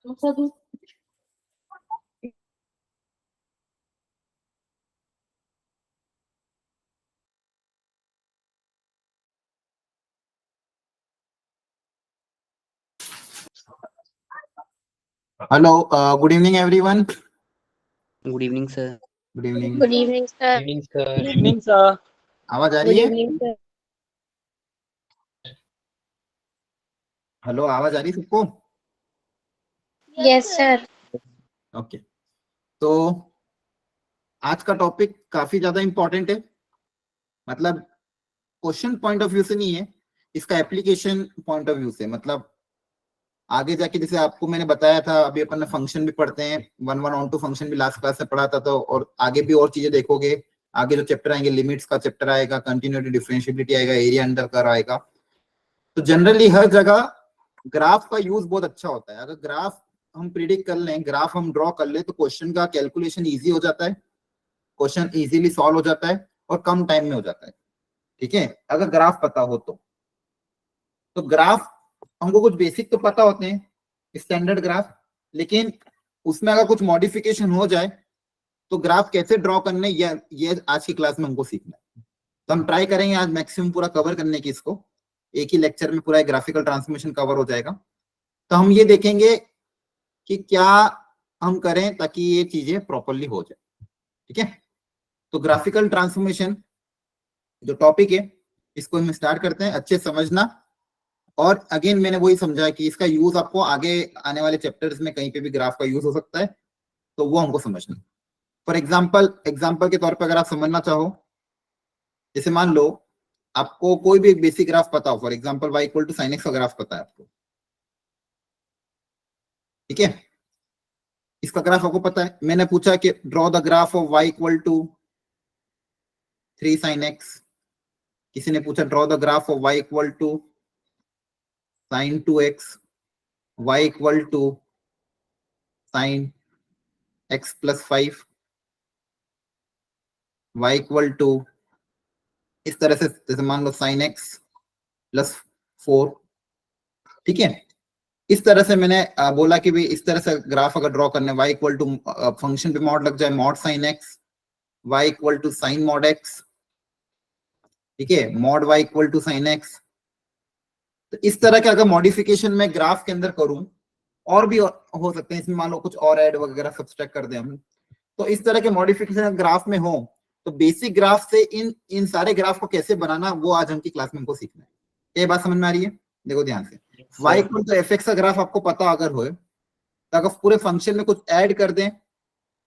Hello, good evening everyone. Good evening, sir. Good evening. Good evening, sir. Evening, sir. Good evening, sir. आवाज आ Good रही है? evening, sir. Hello, आवाज आ रही है सबको? Yes, sir. ओके, तो आज का टॉपिक काफी ज्यादा इंपॉर्टेंट है। मतलब क्वेश्चन पॉइंट ऑफ व्यू से नहीं है, इसका एप्लीकेशन पॉइंट ऑफ व्यू से। मतलब आगे जाके जैसे आपको मैंने बताया था, अभी अपन फंक्शन भी पढ़ते हैं, 1 ऑन टू फंक्शन भी लास्ट क्लास में पढ़ा था, तो और आगे भी और चीजें देखोगे। आगे जो चैप्टर आएंगे, लिमिट्स का चैप्टर आएगा, कंटिन्यूटी डिफरेंशिएबिलिटी आएगा, एरिया अंडर कर्व आएगा। तो जनरली हर जगह ग्राफ का यूज बहुत अच्छा होता है। अगर ग्राफ हम प्रिडिक्ट कर लें, ग्राफ हम ड्रॉ कर ले, तो क्वेश्चन का कैलकुलेशन इजी हो जाता है, क्वेश्चन इजीली सॉल्व हो जाता है और कम टाइम में हो जाता है। ठीक है, अगर ग्राफ पता हो तो ग्राफ हमको कुछ बेसिक तो पता होते हैं, स्टैंडर्ड ग्राफ, लेकिन उसमें अगर कुछ मॉडिफिकेशन हो जाए तो ग्राफ कैसे ड्रॉ करने, ये आज की क्लास में हमको सीखना है। तो हम ट्राई करेंगे आज मैक्सिमम पूरा कवर करने की, इसको एक ही लेक्चर में पूरा ग्राफिकल ट्रांसफॉर्मेशन कवर हो जाएगा। तो हम ये देखेंगे कि क्या हम करें ताकि ये चीजें प्रॉपरली हो जाए। ठीक है, तो ग्राफिकल ट्रांसफॉर्मेशन जो टॉपिक है, इसको हम स्टार्ट करते हैं। अच्छे समझना, और अगेन मैंने वही समझा कि इसका यूज आपको आगे आने वाले चैप्टर्स में कहीं पे भी ग्राफ का यूज हो सकता है, तो वो हमको समझना। फॉर एग्जाम्पल के तौर पर अगर आप समझना चाहो, जैसे मान लो आपको कोई भी एक बेसिक ग्राफ पता हो, for example y equal to sine x का ग्राफ पता है आपको। ठीक है, इसका ग्राफ आपको पता है। मैंने पूछा कि draw the graph of y equal to 3 sin x, किसी ने पूछा draw the graph of y equal to sin 2x, y equal to sin x plus 5, y equal to इस तरह से, जैसे मान लो sin x प्लस 4। ठीक है, इस तरह से मैंने बोला कि भाई इस तरह से ग्राफ अगर ड्रॉ करने, y इक्वल टू फंक्शन पे मॉड लग जाए, mod sine x, y equal to sine mod x. ठीक है, mod y equal to sine x. तो इस तरह के अगर मॉडिफिकेशन में ग्राफ के अंदर करूं, और भी हो सकते हैं इसमें, मान लो कुछ और ऐड वगैरह सब्सट्रैक्ट कर दें हम, तो इस तरह के मॉडिफिकेशन ग्राफ में हो, तो बेसिक ग्राफ से इन सारे ग्राफ को कैसे बनाना, वो आज हम की क्लास में हमको सीखना है। ये बात समझ में आ रही है? देखो ध्यान से, y equal to f x का ग्राफ आपको पता अगर हो, तो अगर पूरे फंक्शन में कुछ ऐड कर दें,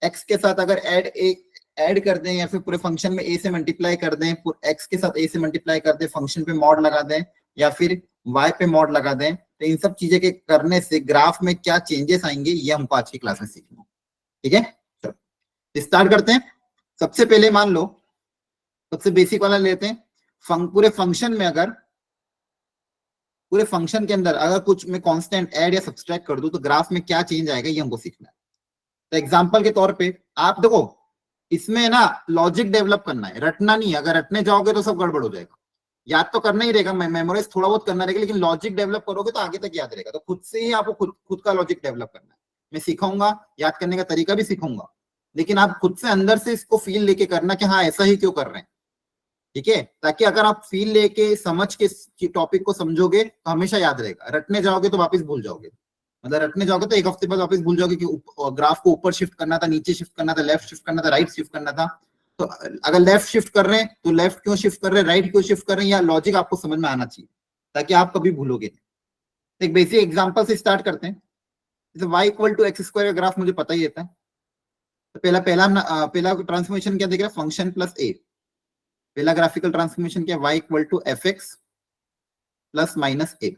x के साथ अगर ऐड कर दें, या फिर पूरे फंक्शन में a से मल्टीप्लाई कर दें, x के साथ a से मल्टीप्लाई कर दें, फंक्शन पे मॉड लगा दें, या फिर y पे मॉड लगा दें, तो इन सब चीजें के करने से ग्राफ में क्या चेंजेस आएंगे, ये हमको आज की क्लास में सीखना। ठीक है, चलो स्टार्ट करते हैं। सबसे पहले मान लो, सबसे बेसिक वाला लेते हैं। पूरे फंक्शन में, अगर पूरे फंक्शन के अंदर अगर कुछ मैं कांस्टेंट ऐड या सब्सट्रैक्ट कर दूं, तो ग्राफ में क्या चेंज आएगा, ये हमको सीखना है। तो एग्जांपल के तौर पे आप देखो, इसमें ना लॉजिक डेवलप करना है, रटना नहीं है। अगर रटने जाओगे तो सब गड़बड़ हो जाएगा। याद तो करना ही रहेगा, मेमोराइज थोड़ा बहुत करना रहेगा, लेकिन लॉजिक डेवलप करोगे तो आगे तक याद रहेगा। तो खुद से ही आपको खुद का लॉजिक डेवलप करना है। मैं सिखाऊंगा, याद करने का तरीका भी सिखाऊंगा, लेकिन आप खुद से अंदर से इसको फील लेके करना कि हाँ ऐसा ही क्यों कर रहे हैं। ठीक है, ताकि अगर आप फील लेके समझ के टॉपिक को समझोगे तो हमेशा याद रहेगा। रटने जाओगे तो वापस भूल जाओगे। मतलब रटने जाओगे तो एक हफ्ते बाद वापस भूल जाओगे कि ग्राफ को ऊपर शिफ्ट करना था, नीचे शिफ्ट करना था, लेफ्ट शिफ्ट करना था, राइट शिफ्ट करना था। तो अगर लेफ्ट शिफ्ट कर रहे हैं तो लेफ्ट क्यों शिफ्ट कर रहे हैं, राइट क्यों शिफ्ट कर रहे हैं, या लॉजिक आपको समझ में आना चाहिए, ताकि आप कभी भूलोगे नहीं। एक बेसिक एग्जांपल से स्टार्ट करते हैं। जैसे y equal to x square का ग्राफ मुझे पता ही रहता है। तो पहला ट्रांसफॉर्मेशन क्या देख रहा है, फंक्शन प्लस a। पहला ग्राफिकल ट्रांसफॉर्मेशन क्या, y equal to f x plus minus a।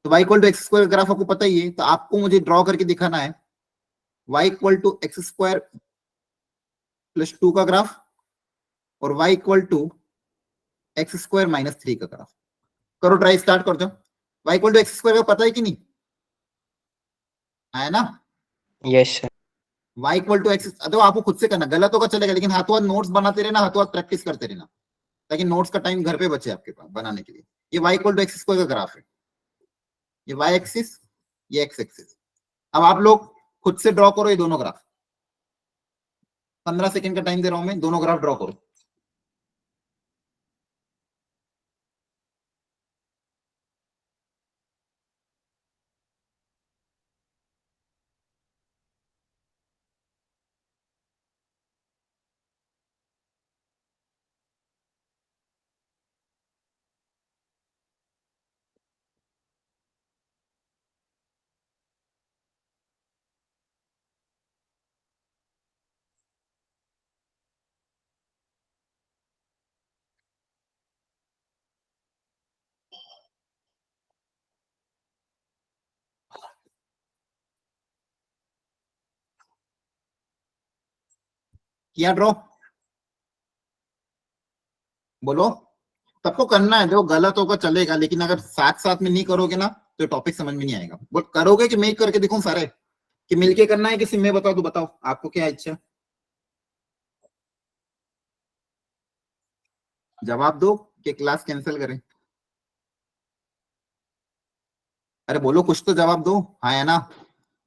तो y equal to x square graph आपको पता ही है, तो आपको मुझे ड्रॉ करके दिखाना है y equal to x square plus 2 का ग्राफ, और y equal to x square minus 3 का ग्राफ। करो ट्राई, स्टार्ट कर दो। y equal to x square का पता है कि नहीं, है ना? Yes sir. y equal to x, तो आपको खुद से करना, गलत होगा चलेगा, लेकिन हाथों हाथ नोट्स बनाते रहना, हाथों हाथ प्रैक्टिस करते रहना, ताकि नोट्स का टाइम घर पे बचे आपके पास बनाने के लिए। ये y equal to x square का ग्राफ है, ये y एक्सिस, ये x एक्सिस। अब आप लोग खुद से ड्रॉ करो ये दोनों ग्राफ। 15 सेकंड का टाइम दे रहा हूं मैं, दोनों ग्राफ ड्रॉ करो। किया ड्रॉ? बोलो। सबको करना है, जो गलत होगा चलेगा, लेकिन अगर साथ साथ में नहीं करोगे ना तो टॉपिक समझ में नहीं आएगा। बोल करोगे कि मैं ही करके दिखाऊं सारे, कि मिलके करना है, किसी मैं बता दूं? बताओ आपको क्या इच्छा है? जवाब दो कि क्लास कैंसिल करें। अरे बोलो, कुछ तो जवाब दो। हाँ या ना?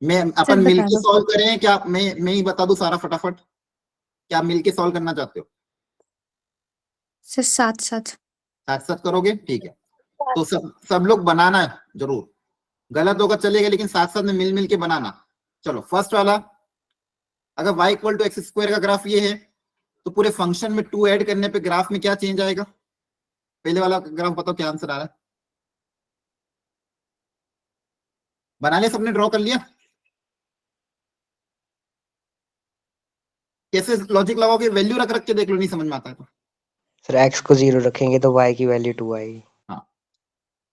मैं सर अपन बता मिलके दो। सॉल्व करें क्या? मैं ही बता दूं सारा फटाफट? क्या आप मिलके सॉल्व करना चाहते हो? सर साथ साथ। साथ साथ करोगे, ठीक है। तो सब सब लोग बनाना है जरूर। गलत होगा चलेगा, लेकिन साथ साथ में मिल मिल के बनाना। चलो फर्स्ट वाला, अगर y equal to x square का ग्राफ ये है, तो पूरे फंक्शन में 2 ऐड करने पे ग्राफ में क्या चेंज आएगा? पहले वाला ग्राफ बताओ क्या आंसर आ रहा है? बना लिया सबने? ड्रॉ कर लिया? कैसे लॉजिक लगाओगे? वैल्यू रख रख के देख लो, नहीं समझ में आता है तो। सर x को 0 रखेंगे तो y की वैल्यू 2 आएगी। हाँ,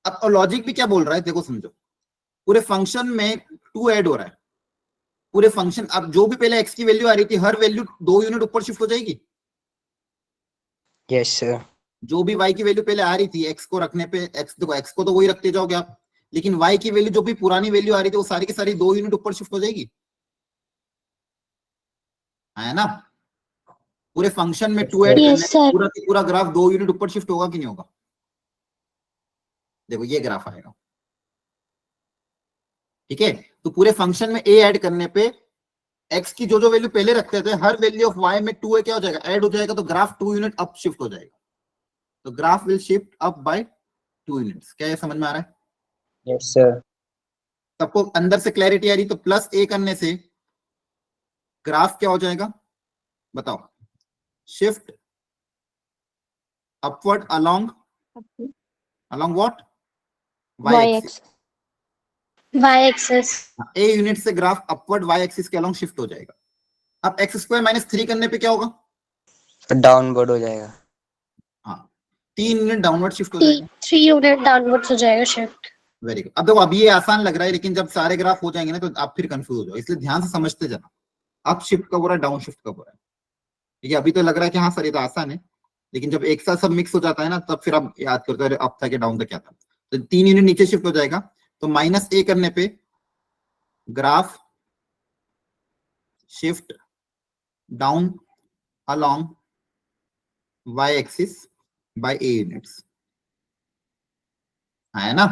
अब लॉजिक भी क्या बोल रहा है देखो, समझो। पूरे फंक्शन में 2 ऐड हो रहा है। पूरे फंक्शन, अब जो भी पहले x की वैल्यू आ रही थी, हर वैल्यू 2 यूनिट ऊपर शिफ्ट हो जाएगी। Yes sir. जो भी y की वैल्यू पहले आ रही थी, x को रखने पे, x देखो x को तो वही रखते जाओगे आप, लेकिन y की वैल्यू जो भी पुरानी वैल्यू आ रही थी, वो सारी की सारी 2 यूनिट ऊपर शिफ्ट हो जाएगी, है ना? पूरे फंक्शन में 2 ऐड करने Yes, पे sir. पूरा का पूरा ग्राफ 2 यूनिट ऊपर शिफ्ट होगा कि नहीं होगा? देखो ये ग्राफ आएगा, ठीक है। तो पूरे फंक्शन में a ऐड करने पे x की जो जो वैल्यू पहले रखते थे, हर वैल्यू ऑफ y में 2 क्या हो जाएगा? ऐड हो जाएगा, तो ग्राफ 2 यूनिट अप शिफ्ट हो जाएगा। तो graph will shift up by 2 units. क्या ये समझ में आ रहा है? Yes sir. सबको अंदर से क्लैरिटी आ रही? तो प्लस a करने से ग्राफ क्या हो जाएगा बताओ? Shift upward along, along what? y Y axis. axis. Y axis. a unit से ग्राफ अपवर्ड y एक्सिस के अलोंग शिफ्ट हो जाएगा। अब एक्स स्क्वायर माइनस 3 करने पे क्या होगा? डाउनवर्ड हो जाएगा। हाँ, 3 यूनिट डाउनवर्ड शिफ्ट हो जाएगा। 3 unit downwards हो जाएगा shift. Very good. अब देखो, अभी ये आसान लग रहा है, लेकिन जब सारे ग्राफ हो जाएंगे ना तो आप फिर कंफ्यूज हो जाओ, इसलिए ध्यान से समझते जाना। अप शिफ्ट कब हो रहा है, डाउन शिफ्ट कब हो रहा है? ठीक है, अभी तो लग रहा है कि हाँ सर ये तो आसान है, लेकिन जब एक साथ सब मिक्स हो जाता है ना, तब फिर आप याद करते हो अप था कि डाउन था, क्या था। तो 3 यूनिट नीचे शिफ्ट हो जाएगा, तो माइनस a करने पे graph shift down along y axis by a units, है ना?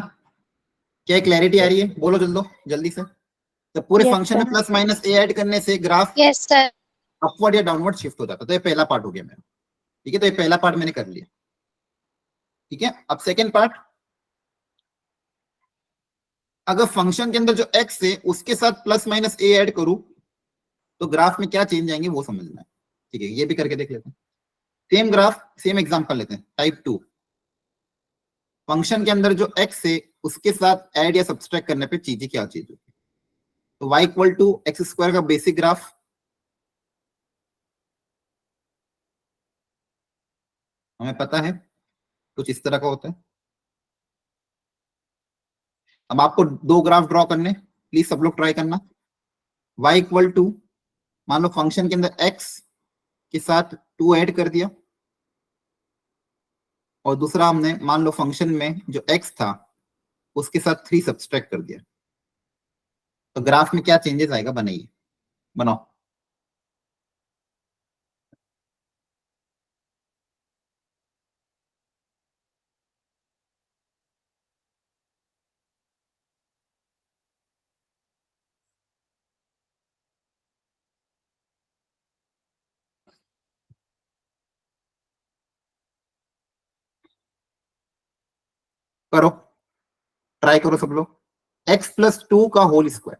क्या क्लैरिटी आ रही है? बोलो जल्दी जल्दी से। तो पूरे Yes, फंक्शन में sir. Plus minus a add करने से ग्राफ Yes, sir. अपवर्ड या डाउनवर्ड शिफ्ट हो जाता है। तो ये पहला पार्ट हो गया मेरा, ठीक है। तो ये पहला पार्ट मैंने कर लिया, ठीक है। अब सेकंड पार्ट, अगर फंक्शन के अंदर जो x है उसके साथ प्लस माइनस a ऐड करूं तो ग्राफ में क्या चेंज आएंगे वो समझना है, ठीक है। ये भी करके देख लेते हैं। सेम ग्राफ, सेम एग्जांपल लेते हैं, टाइप 2। फंक्शन के अंदर जो x है उसके साथ ऐड या सब्सट्रैक्ट करने पे चीजें क्या चीज होती है? तो y equal to x square का बेसिक ग्राफ, हमें पता है कुछ इस तरह का होता है। अब आपको 2 ग्राफ ड्रॉ करने, प्लीज सब लोग ट्राई करना। y इक्वल टू, मान लो फंक्शन के अंदर x के साथ 2 ऐड कर दिया, और दूसरा हमने मान लो फंक्शन में जो x था उसके साथ 3 सब्सट्रैक्ट कर दिया, तो ग्राफ में क्या चेंजेस आएगा? बनाइए, बनाओ। करो, ट्राई करो सब लोग। x+2 का होल स्क्वायर,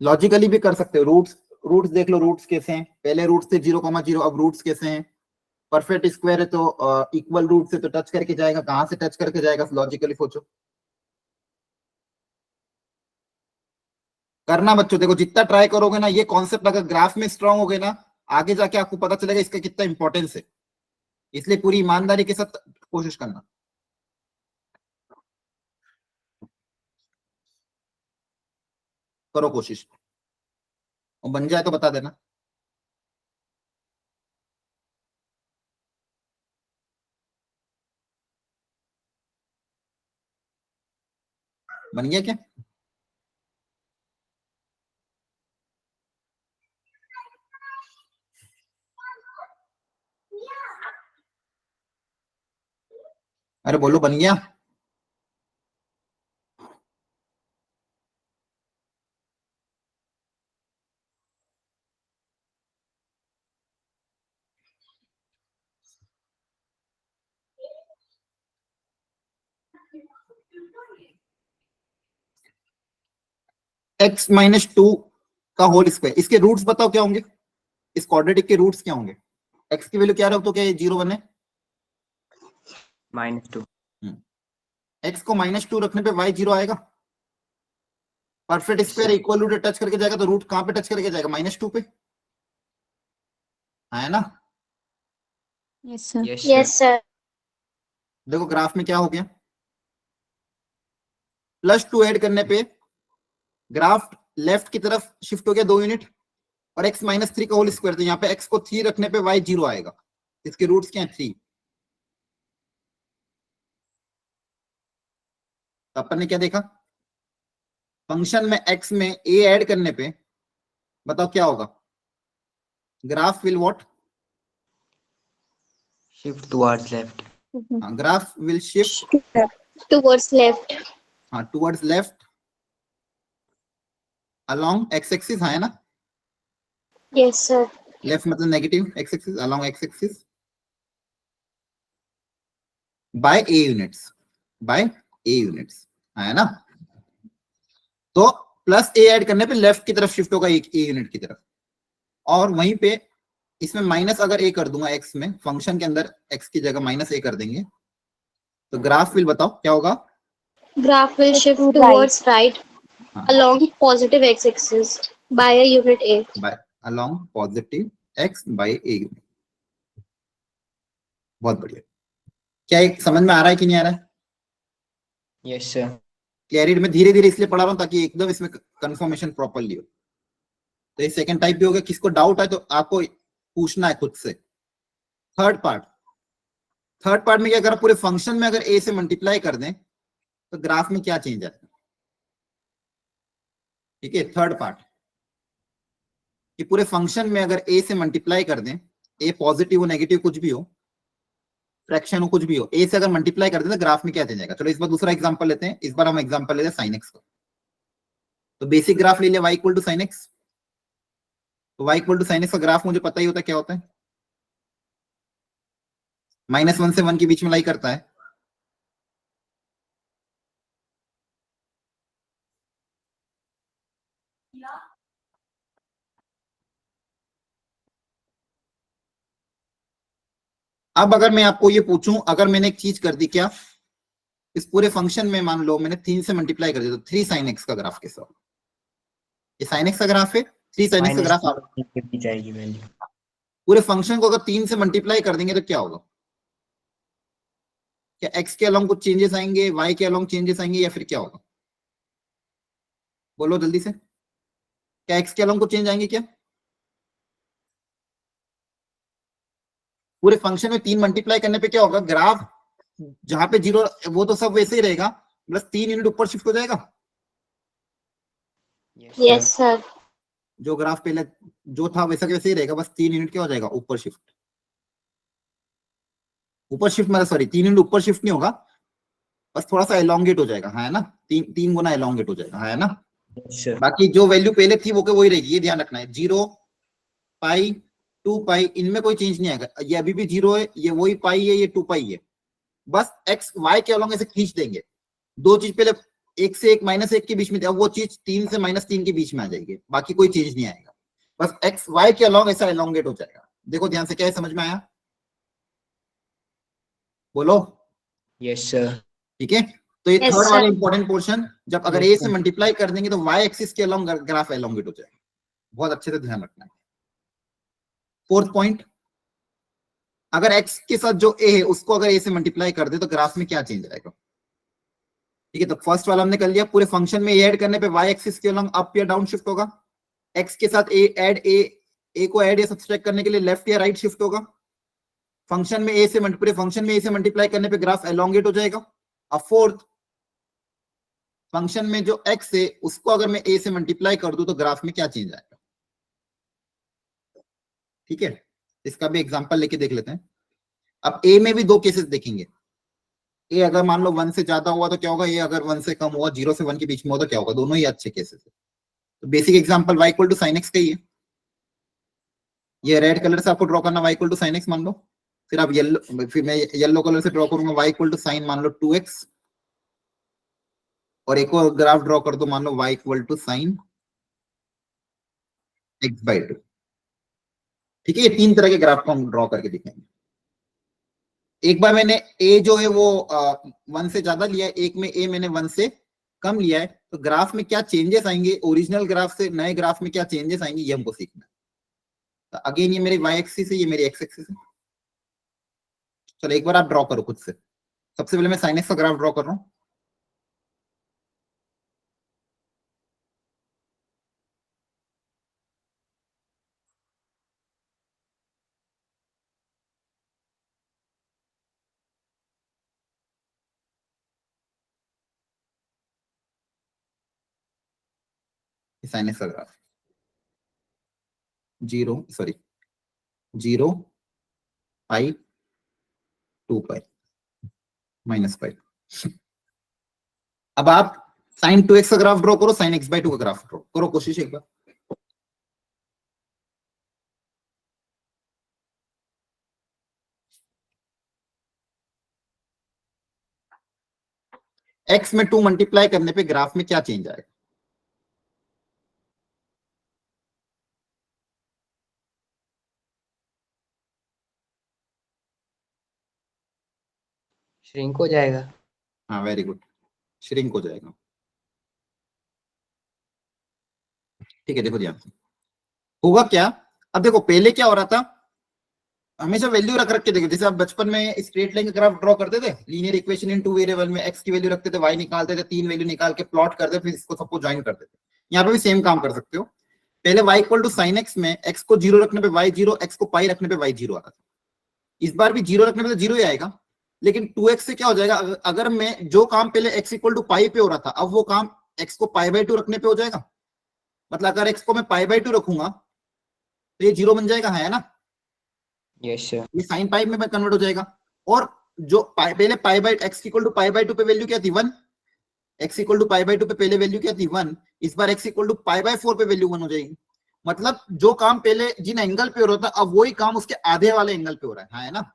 लॉजिकली भी कर सकते हो। रूट्स देख लो, रूट्स कैसे हैं, पहले रूट्स थे 0,0, अब रूट्स कैसे हैं। परफेक्ट स्क्वायर है तो इक्वल रूट से तो टच करके जाएगा, कहां से टच करके जाएगा, लॉजिकली सोचो। करना बच्चों, देखो जितना ट्राई करोगे ना, ये कॉन्सेप्ट अगर ग्राफ में स्ट्रांग हो गए ना, आगे जाके आपको पता चलेगा इसका कितना इंपॉर्टेंस है। इसलिए पूरी ईमानदारी के साथ कोशिश करना। करो कोशिश, और बन जाए तो बता देना। बन गया क्या? अरे बोलो, बन गया? x-2 का होल स्क्वायर, इसके रूट्स बताओ क्या होंगे, इस क्वाड्रेटिक के रूट्स क्या होंगे? x की वैल्यू क्या रहो तो क्या ये 0 बने? -2। x को -2 रखने पे y 0 आएगा। Perfect square equal root touch करके जाएगा तो रूट कहां पे टच करके जाएगा? -2 पे, है ना? Yes sir. Yes sir. देखो ग्राफ में क्या हो गया, +2 ऐड करने पे ग्राफ लेफ्ट की तरफ शिफ्ट हो गया 2 यूनिट, और x-3 का होल स्क्वायर, तो यहाँ पे x को 3 रखने पे y 0 आएगा। इसके रूट्स क्या है? 3। तो अपन ने क्या देखा, फंक्शन में x में a ऐड करने पे बताओ क्या होगा? Graph will what? Shift towards left. Graph will shift towards left. हाँ, towards left along x axis, है ना? Yes sir. लेफ्ट मतलब negative, x axis along x axis by a units, है ना? तो प्लस a ऐड करने पे left की तरफ शिफ्ट होगा a यूनिट की तरफ, और वहीं पे इसमें माइनस अगर a कर दूंगा x में, फंक्शन के अंदर x की जगह -a कर देंगे, तो ग्राफ विल बताओ क्या होगा? Graph will shift towards right along positive x axis by a unit a. By along positive x by a unit. बहुत बढ़िया। क्या एक समझ में आ रहा है कि नहीं आ रहा है? Yes sir. क्लियरिटी में धीरे धीरे इसलिए पढ़ा रहा हूं ताकि एकदम इसमें कंफर्मेशन प्रॉपर्ली हो। तो ये सेकंड टाइप भी हो गया। किसको डाउट है तो आपको पूछना है खुद से। थर्ड पार्ट में क्या करा, पूरे फंक्शन में अगर a से मल्टीप्लाई कर दें तो ग्राफ में क्या चेंज आएगा? ठीक है, थर्ड पार्ट कि पूरे फंक्शन में अगर a से मल्टीप्लाई कर दें, a पॉजिटिव हो नेगेटिव कुछ भी हो, फ्रैक्शन हो कुछ भी हो, a से अगर मल्टीप्लाई कर दें तो ग्राफ में क्या चेंज आएगा? चलो इस बार दूसरा एग्जांपल लेते हैं। इस बार हम एग्जांपल लेते हैं sin x का। तो बेसिक ग्राफ ले लिया y equal to sin x। तो y equal to sin x का ग्राफ मुझे पता ही होता है क्या होता है, -1 से 1 के बीच में लाई करता है। अब अगर मैं आपको ये पूछूं, अगर मैंने एक चीज कर दी, क्या इस पूरे फंक्शन में मान लो मैंने 3 से मल्टीप्लाई कर दिया, तो 3 sin x का ग्राफ कैसा होगा? ये sin x का ग्राफ है, 3 sin x का ग्राफ। आप के भी जाएगी वैल्यू। पूरे फंक्शन को अगर 3 से मल्टीप्लाई कर देंगे तो क्या होगा? क्या x के अलोंग कुछ चेंजेस आएंगे, y के अलोंग चेंजेस आएंगे, या फिर क्या होगा? बोलो जल्दी से, क्या x के अलोंग कुछ चेंज आएंगे क्या? पूरे फंक्शन में 3 मल्टीप्लाई करने पे क्या होगा? ग्राफ जहां पे 0 वो तो सब वैसे ही रहेगा, प्लस 3 यूनिट ऊपर शिफ्ट हो जाएगा। Yes sir. जो ग्राफ पहले जो था वैसा के वैसे ही रहेगा, बस 3 यूनिट क्या हो जाएगा? ऊपर शिफ्ट मतलब सॉरी 3 यूनिट ऊपर शिफ्ट नहीं होगा, बस थोड़ा सा एलोंगेट हो जाएगा, है ना? 3 गुना एलोंगेट हो जाएगा, है ना? Yes sir. बाकी जो वैल्यू पहले थी वो के वही रहेगी, ये ध्यान रखना है। 0 पाई 2 पाई इनमें कोई चेंज नहीं आएगा, ये अभी भी 0 है, ये वही पाई है, ये 2 पाई है, बस x y के अलोंग ऐसे खींच देंगे दो चीज पहले 1 से 1 -1 के बीच में थी, अब वो चीज 3 से -3 के बीच में आ जाएगी, बाकी कोई चेंज नहीं आएगा, बस एक्स वाई के अलॉन्ग ऐसा एलोंगेट हो जाएगा। देखो ध्यान से, क्या है, समझ में आया? बोलो। Yes, sir. ठीक है, तो ये Yes, थर्ड sir. वाला इंपॉर्टेंट पोर्शन, जब अगर Yes, ए sir. से मल्टीप्लाई कर देंगे तो वाई एक्सिस के अलॉन्ग ग्राफ एलोंगेट हो जाएगा, बहुत अच्छे से ध्यान रखना है। फोर्थ पॉइंट, अगर एक्स के साथ जो ए है उसको अगर ए से मल्टीप्लाई कर दे तो ग्राफ में क्या चेंज आएगा? ठीक है, तो फर्स्ट वाला हमने कर लिया, पूरे फंक्शन में ऐड करने पे वाई एक्सिस के अलॉन्ग अप या डाउन शिफ्ट होगा, एक्स के साथ ए को ऐड या सब्सट्रैक्ट करने के लिए लेफ्ट या राइट शिफ्ट होगा, फंक्शन में ए से पूरे फंक्शन में ए से मल्टीप्लाई करने पे ग्राफ एलोंगेट हो जाएगा। अब फोर्थ, फंक्शन में जो एक्स है उसको अगर मैं ए से मल्टीप्लाई कर दूं तो ग्राफ में क्या चेंज आएगा? ठीक है, इसका भी एग्जांपल लेके देख लेते हैं। अब ए में भी दो केसेस देखेंगे, ए अगर मान लो 1 से ज्यादा हुआ तो क्या होगा, ए अगर 1 से कम हुआ, 0 से 1 के बीच में हुआ तो क्या होगा, दोनों ही अच्छे केसेस है। तो basic example y equal to sine x का ही है, ये रेड कलर से आपको ड्रॉ करना y equal to sine x मान लो, फिर आप फिर मैं येलो कलर से ड्रॉ करूंगा y इक्वल टू साइन मान लो 2x, और एक और ग्राफ ड्रॉ कर दो, मान लो y equal to sine x/2। ठीक है, ये 3 तरह के ग्राफ को हम ड्रॉ करके दिखाएंगे। एक बार मैंने a जो है वो 1 से ज्यादा लिया है, एक में a मैंने 1 से कम लिया है, तो ग्राफ में क्या चेंजेस आएंगे, ओरिजिनल ग्राफ से नए ग्राफ में क्या चेंजेस आएंगे, ये हमको सीखना है। तो अगेन ये मेरी y एक्सिस है, ये मेरी x एक्सिस है। चलो एक बार आप ड्रॉ करो खुद से। सबसे पहले मैं साइन एक्स का ग्राफ ड्रॉ कर रहा हूं। साइन एक्स का ग्राफ 0 पाई 2 पाई -पाई। अब आप साइन 2x का ग्राफ ड्रॉ करो, साइन x/2 का ग्राफ ड्रॉ करो, कोशिश एक बार। x में 2 मल्टीप्लाई करने पे ग्राफ में क्या चेंज आएगा? Shrink हो जाएगा। हाँ वेरी गुड, श्रिंक हो जाएगा। ठीक है, देखो ध्यान से होगा क्या। अब देखो पहले क्या हो रहा था, हमेशा वैल्यू रख के देखो, जैसे आप बचपन में स्ट्रेट लाइन का ग्राफ ड्रॉ करते थे, लीनियर इक्वेशन इन 2 वेरिएबल में x की वैल्यू रखते थे, y निकालते थे, 3 वैल्यू निकाल के प्लॉट करते, फिर इसको सबको ज्वाइन करते थे। यहाँ पे भी सेम काम कर सकते हो। पहले y equal to sine x में x को 0 रखने पे y 0, x को पाई रखने पे y 0 आता था। इस बार भी 0 रखने पे तो 0 ही आएगा, लेकिन 2x से क्या हो जाएगा, अगर मैं जो काम पहले x इक्वल टू पाई पे हो रहा था, अब वो काम x को पाई/2 रखने पे हो जाएगा। मतलब अगर x को मैं पाई/2 रखूंगा तो ये 0 बन जाएगा, है ना? Yes, sir. ये साइन पाई में कन्वर्ट हो जाएगा। और जो पहले x इक्वल टू पाई/2 पे वैल्यू क्या थी 1, x इक्वल टू पाई/2 पे पहले वैल्यू क्या थी 1, इस बार x इक्वल टू पाई/4 पे वैल्यू 1 हो जाएगी। मतलब जो काम पहले जिन एंगल पे हो रहा था, अब वही काम उसके आधे वाले एंगल पे हो रहा है ना?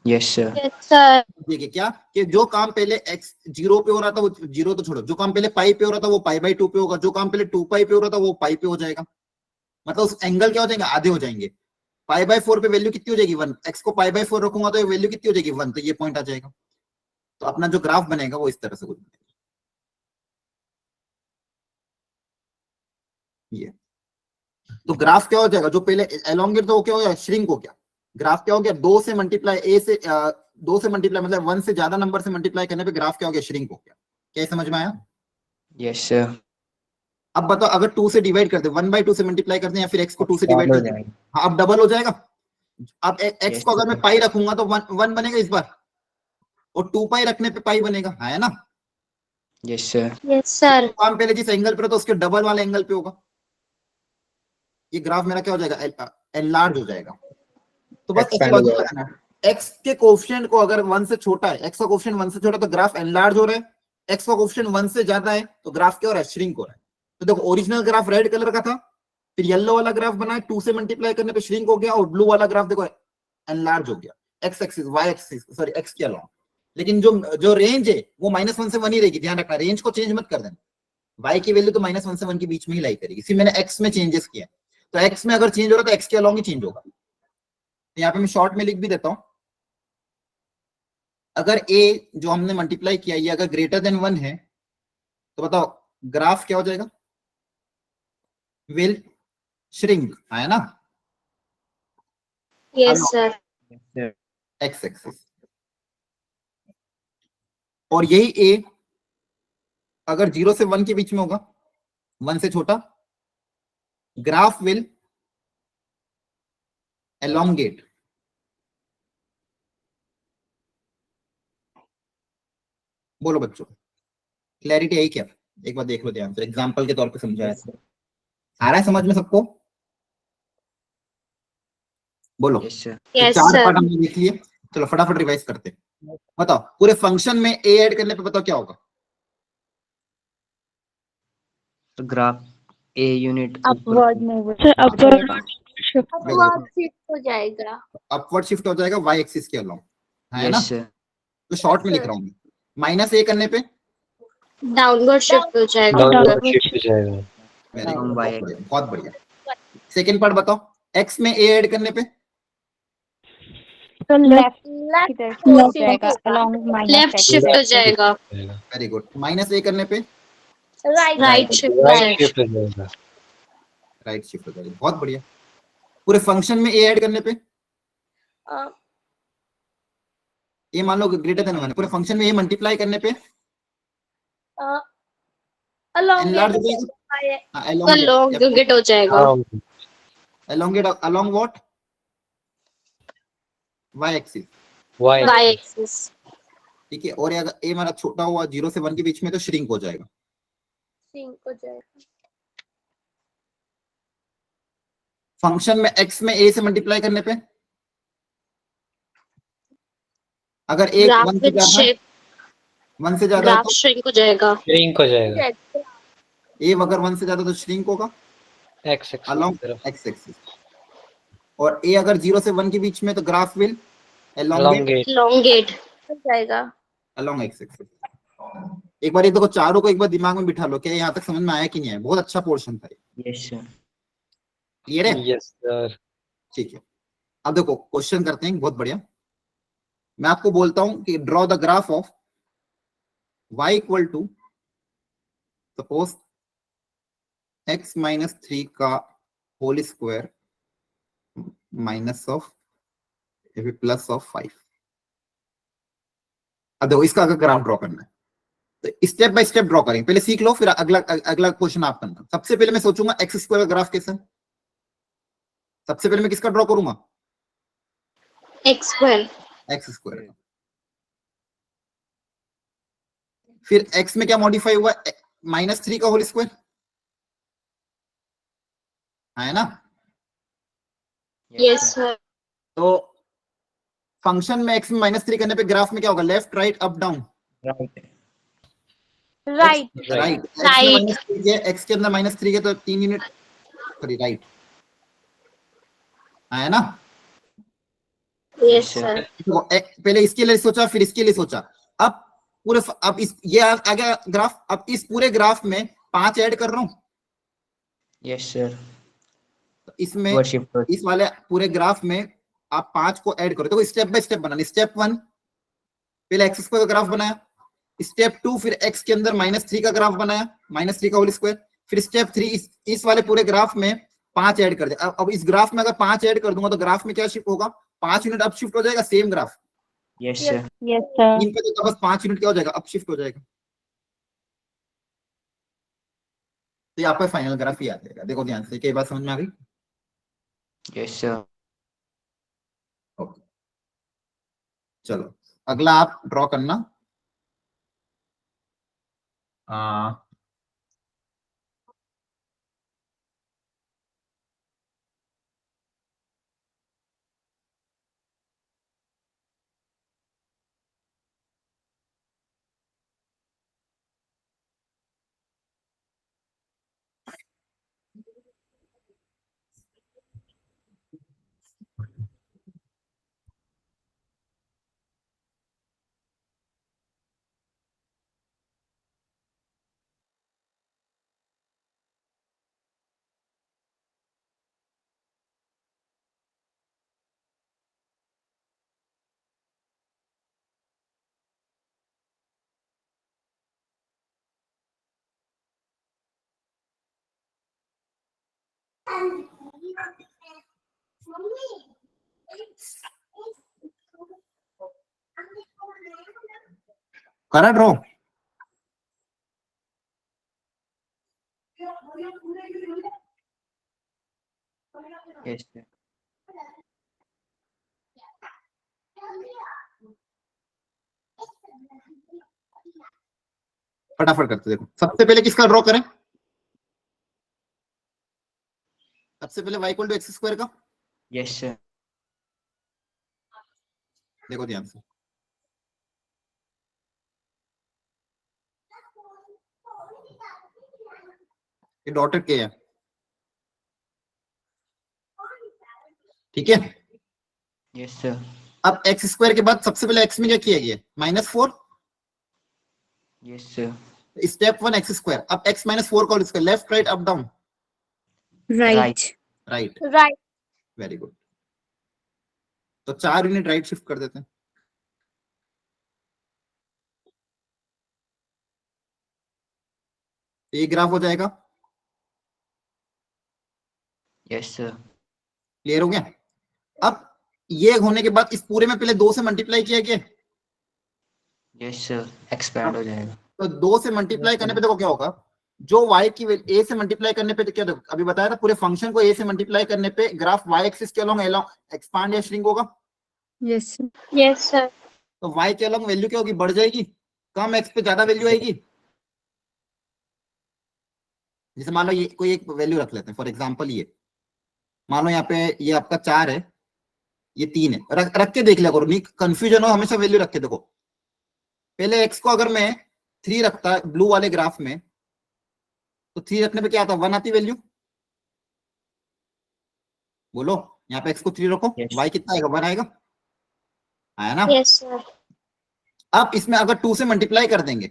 Yes, sir. Yes, sir. देखिए क्या कि जो काम पहले x 0 पे हो रहा था, वो 0 तो छोड़ो, जो काम पहले पाई पे हो रहा था वो पाई/2 पे होगा, जो काम पहले 2 पाई पे हो रहा था वो पाई पे हो जाएगा। मतलब उस एंगल क्या हो जाएगा, आधे हो जाएंगे। पाई/4 पे वैल्यू कितनी हो जाएगी 1, x को पाई/4 रखूंगा तो ये वैल्यू कितनी हो जाएगी 1, तो ये पॉइंट आ जाएगा। तो अपना जो ग्राफ बनेगा वो इस तरह से कुछ बनेगा। ये तो ग्राफ क्या हो जाएगा, जो पहले एलोंगेट था वो क्या हो गया, श्रिंक हो गया। ग्राफ क्या हो गया, 2 से मल्टीप्लाई मतलब 1 से ज्यादा नंबर से मल्टीप्लाई करने पे ग्राफ क्या हो गया, श्रिंक हो गया। क्या समझ में आया? Yes, sir. अब बताओ, अगर 2 से डिवाइड कर दे, 1/2 से मल्टीप्लाई कर दे, या फिर x को 2 से डिवाइड कर दे, हाँ अब डबल हो जाएगा। अब x को अगर मैं पाई रखूंगा तो 1 बनेगा इस बार, और 2 पाई रखने पे पाई बनेगा, है ना? Yes, sir. Yes, sir. काम पहले जिस एंगल पे तो उसके डबल वाले एंगल पे होगा। ये ग्राफ मेरा क्या हो जाएगा, एनलार्ज हो जाएगा। तो बस x के कोएफिशिएंट को अगर 1 से छोटा है, x का कोएफिशिएंट 1 से छोटा तो ग्राफ एनलार्ज हो रहा है, x का कोएफिशिएंट 1 से ज्यादा है तो ग्राफ क्या हो रहा है, श्रिंक हो रहा है। तो देखो ओरिजिनल ग्राफ रेड कलर का था, फिर येलो वाला ग्राफ बना है, 2 से मल्टीप्लाई करने पे श्रिंक हो गया, और ब्लू वाला ग्राफ देखो एनलार्ज हो गया, x axis y axis sorry x के अलॉन्ग। लेकिन जो जो रेंज है वो -1 से 1 ही रहेगी, ध्यान रखना, रेंज को चेंज मत कर देना। y की वैल्यू तो -1 से 1 के बीच में ही लाई करेगी। फिर मैंने x में चेंजेस किए, तो x में अगर चेंज हो रहा है तो x के अलॉन्ग ही चेंज होगा। तो यहाँ पे मैं शॉर्ट में लिख भी देता हूं, अगर a जो हमने मल्टीप्लाई किया ये अगर ग्रेटर देन 1 है तो बताओ ग्राफ क्या हो जाएगा, विल श्रिंक, है ना, Yes, sir. X axis. और यही a अगर 0 से 1 के बीच में होगा, 1 से छोटा, ग्राफ विल elongate। बोलो बच्चों, क्लैरिटी आई क्या? एक बार देख लो ध्यान से, एग्जांपल के तौर पे समझाया। आ रहा है समझ में सबको? बोलो। Yes, sir. तो Yes, 4 sir. पार्ट हमने देख लिए, चलो फटाफट रिवाइज करते हैं। बताओ पूरे फंक्शन में a ऐड करने पे बताओ क्या होगा? So graph A unit Upward move. Sir, upward shift. Upward shift हो जाएगा. अपवर्ड शिफ्ट हो जाएगा y एक्सिस के अलोंग, है ना? Yes, sir. तो शॉर्ट में लिख रहा हूं मैं, -a करने पे Downward shift हो जाएगा. Downward शिफ्ट हो जाएगा। वेरी Along गुड, y बहुत बढ़िया। सेकंड पार्ट बताओ, x में a ऐड करने पे So left Left की तरफ हो हो जाएगा along minus Left x. shift हो जाएगा. Very good. -a करने पे Right shift हो राइट जाएगा. शिफ्ट हो जाएगा। राइट शिफ्ट हो जाएगा, बहुत बढ़िया। पूरे फंक्शन में a ऐड करने पे ये मान लो ग्रेटर देन 1, पूरे फंक्शन में a मल्टीप्लाई करने पे enlarge हो जाएगा, Elongate हो जाएगा. elongate along what? y axis, Y Y axis. ठीक है। और ये अगर a हमारा छोटा हुआ 0 से 1 के बीच में तो श्रिंक हो जाएगा। Shrink हो जाएगा. फंक्शन में x में a से मल्टीप्लाई करने पे अगर a Graph 1 से with ज्यादा है, shape. 1 से ज्यादा है Graph shrink हो जाएगा. श्रिंक हो जाएगा। तो a अगर 1 से ज्यादा तो श्रिंक होगा एक्स एक्सिस along की तरफ x एक्सिस। और a अगर 0 से 1 के बीच में तो graph will elongate elongate Elongate हो जाएगा. along x axis. एक बार ये देखो, चारों को एक बार दिमाग में बिठा लो, क्या यहाँ तक समझ में आया कि नहीं आया? बहुत अच्छा पोर्शन था ये, Yes, sir. क्लियर है? Yes sir. ठीक है, अब देखो क्वेश्चन करते हैं, बहुत बढ़िया। मैं आपको बोलता हूं कि draw the graph of y equal to suppose x -3 का whole square minus of plus of 5। अब देखो इसका अगर ग्राफ ड्रॉ करना है तो स्टेप बाय स्टेप ड्रॉ करेंगे, पहले सीख लो फिर अगला अगला क्वेश्चन आप करना। सबसे पहले मैं सोचूंगा एक्स स्क्वायर का ग्राफ कैसा है, सबसे पहले मैं किसका ड्रॉ करूंगा? X square. X square. फिर x में क्या मॉडिफाई हुआ? -3 का होल स्क्वायर, है ना? Yes, sir. तो फंक्शन में x में -3 करने पे ग्राफ में क्या होगा? Left right up down? Right. Right. Right. Right. x के अंदर -3 है तो 3 यूनिट, सॉरी राइट, है ना? Yes, sir. तो पहले इसके लिए सोचा फिर इसके लिए सोचा, अब पूरे अब इस ये आ गया ग्राफ। अब इस पूरे ग्राफ में 5 ऐड कर रहा हूं, Yes, sir. तो इसमें Upward shift हो इस वाले पूरे ग्राफ में आप 5 को ऐड करो। देखो step by step banana. Step 1 पहले एक्स स्क्वायर का ग्राफ बनाया, स्टेप 2 फिर एक्स के अंदर -3 का ग्राफ बनाया, -3 का होल स्क्वायर, फिर स्टेप 3 इस वाले पूरे ग्राफ में 5 ऐड कर दिया। अब इस ग्राफ में अगर 5 ऐड कर दूंगा तो ग्राफ में क्या शिफ्ट होगा? 5 यूनिट अप शिफ्ट हो जाएगा, same graph. Yes, sir. Yes, sir. 3 पे तो बस 5 यूनिट क्या हो जाएगा? अप शिफ्ट हो जाएगा। तो ये आपका फाइनल ग्राफ ही आ जाएगा। देखो ध्यान से, कई बात समझ में आ गई? Yes, sir. ओके, चलो अगला आप ड्रॉ करना। करा ड्रॉ? Yes, sir. फटाफट करते देखो। सबसे पहले किसका ड्रॉ करें? सबसे पहले y equal to x square का। Yes, sir. देखो ध्यान से, ये डॉटेड के है, ठीक है। Yes, sir. अब एक्स स्क्वायर के बाद सबसे पहले एक्स में क्या किया गया? -4। Yes, sir. Step 1 x square. अब x -4 का square, left right up down? Right. Right, Right. Very good. तो 4 यूनिट राइट शिफ्ट कर देते हैं। ये ग्राफ हो जाएगा। Yes, sir. क्लियर हो गया? अब ये होने के बाद इस पूरे में पहले 2 से मल्टीप्लाई किया गया, Yes, sir. Expand हो जाएगा. तो 2 से मल्टीप्लाई करने पे देखो क्या होगा, जो y की a से मल्टीप्लाई करने पे, तो क्या देखो अभी बताया था, पूरे फंक्शन को a से मल्टीप्लाई करने पे ग्राफ y एक्सिस के अलोंग एक्सपांड या श्रिंक होगा। Yes, sir. Yes, sir. तो y के अलोंग वैल्यू क्या होगी? बढ़ जाएगी। कम x पे ज्यादा वैल्यू आएगी। जैसे मान लो ये कोई एक वैल्यू रख लेते हैं, फॉर एग्जांपल ये मान लो यहाँ पे ये आपका 4 है, ये 3 है। रख के देख लिया करो, नहीं कंफ्यूजन हो, हमेशा वैल्यू रख के देखो। पहले x को अगर मैं 3 रखता ब्लू वाले ग्राफ में, तो 3 रखने पे क्या आता? 1 आती वैल्यू। बोलो, यहाँ पे x को 3 रखो, Yes. y कितना आएगा? 1 आएगा, आया ना? Yes, sir. अब इसमें अगर 2 से मल्टीप्लाई कर देंगे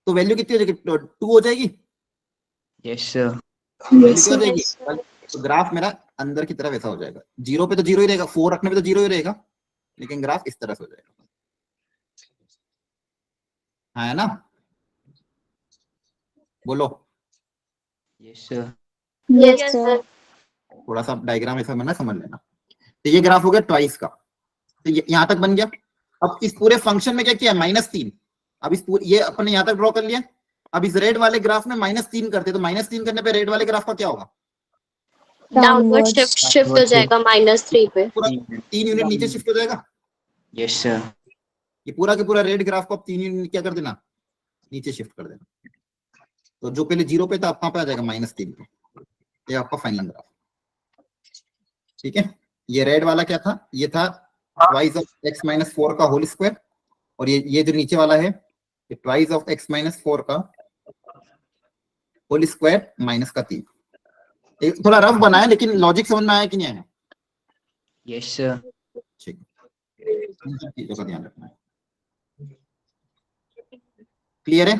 तो वैल्यू कितनी हो जाएगी? 2 हो जाएगी। Yes, sir. वैल्यू Yes, क्या हो sir. जाएगी? Yes, sir. तो ग्राफ मेरा अंदर की तरफ ऐसा हो जाएगा। 0 पे तो 0 ही रहेगा, 4 रखने पे तो 0 ही रहेगा, लेकिन ग्राफ इस तरह से हो जाएगा। है ना? बोलो। Yes, sir. Yes, sir. थोड़ा सा डायग्राम ऐसा बना, समझ लेना। तो ये ग्राफ हो गया ट्वाइस का, तो यहां तक बन गया। अब इस पूरे फंक्शन में क्या किया? -3। अब इस पूरे ये अपने यहां तक ड्रॉ कर लिया। अब इस रेड वाले ग्राफ में -3 करते, तो -3 करने पे रेड वाले ग्राफ का क्या होगा? Downward Downwards. shift हो जाएगा -3 पे. पूरा 3 यूनिट नीचे शिफ्ट हो जाएगा। Yes, sir. ये पूरा के पूरा रेड ग्राफ को अब 3 यूनिट क्या कर देना? नीचे शिफ्ट कर देना। तो जो पहले 0 पे था, अब कहां पे आ जाएगा? -3 पे। ये आपका फाइनल ग्राफ, ठीक है। ये रेड वाला क्या था? ये था ट्वाइस ऑफ x -4 का होल स्क्वायर, और ये जो नीचे वाला है, ये ट्वाइस ऑफ x -4 का होल स्क्वायर माइनस का 3। थोड़ा रफ बना है, लेकिन लॉजिक समझ में आया कि नहीं आया? Yes, sir. ठीक है, इन सब चीजों का ध्यान रखना है। क्लियर है?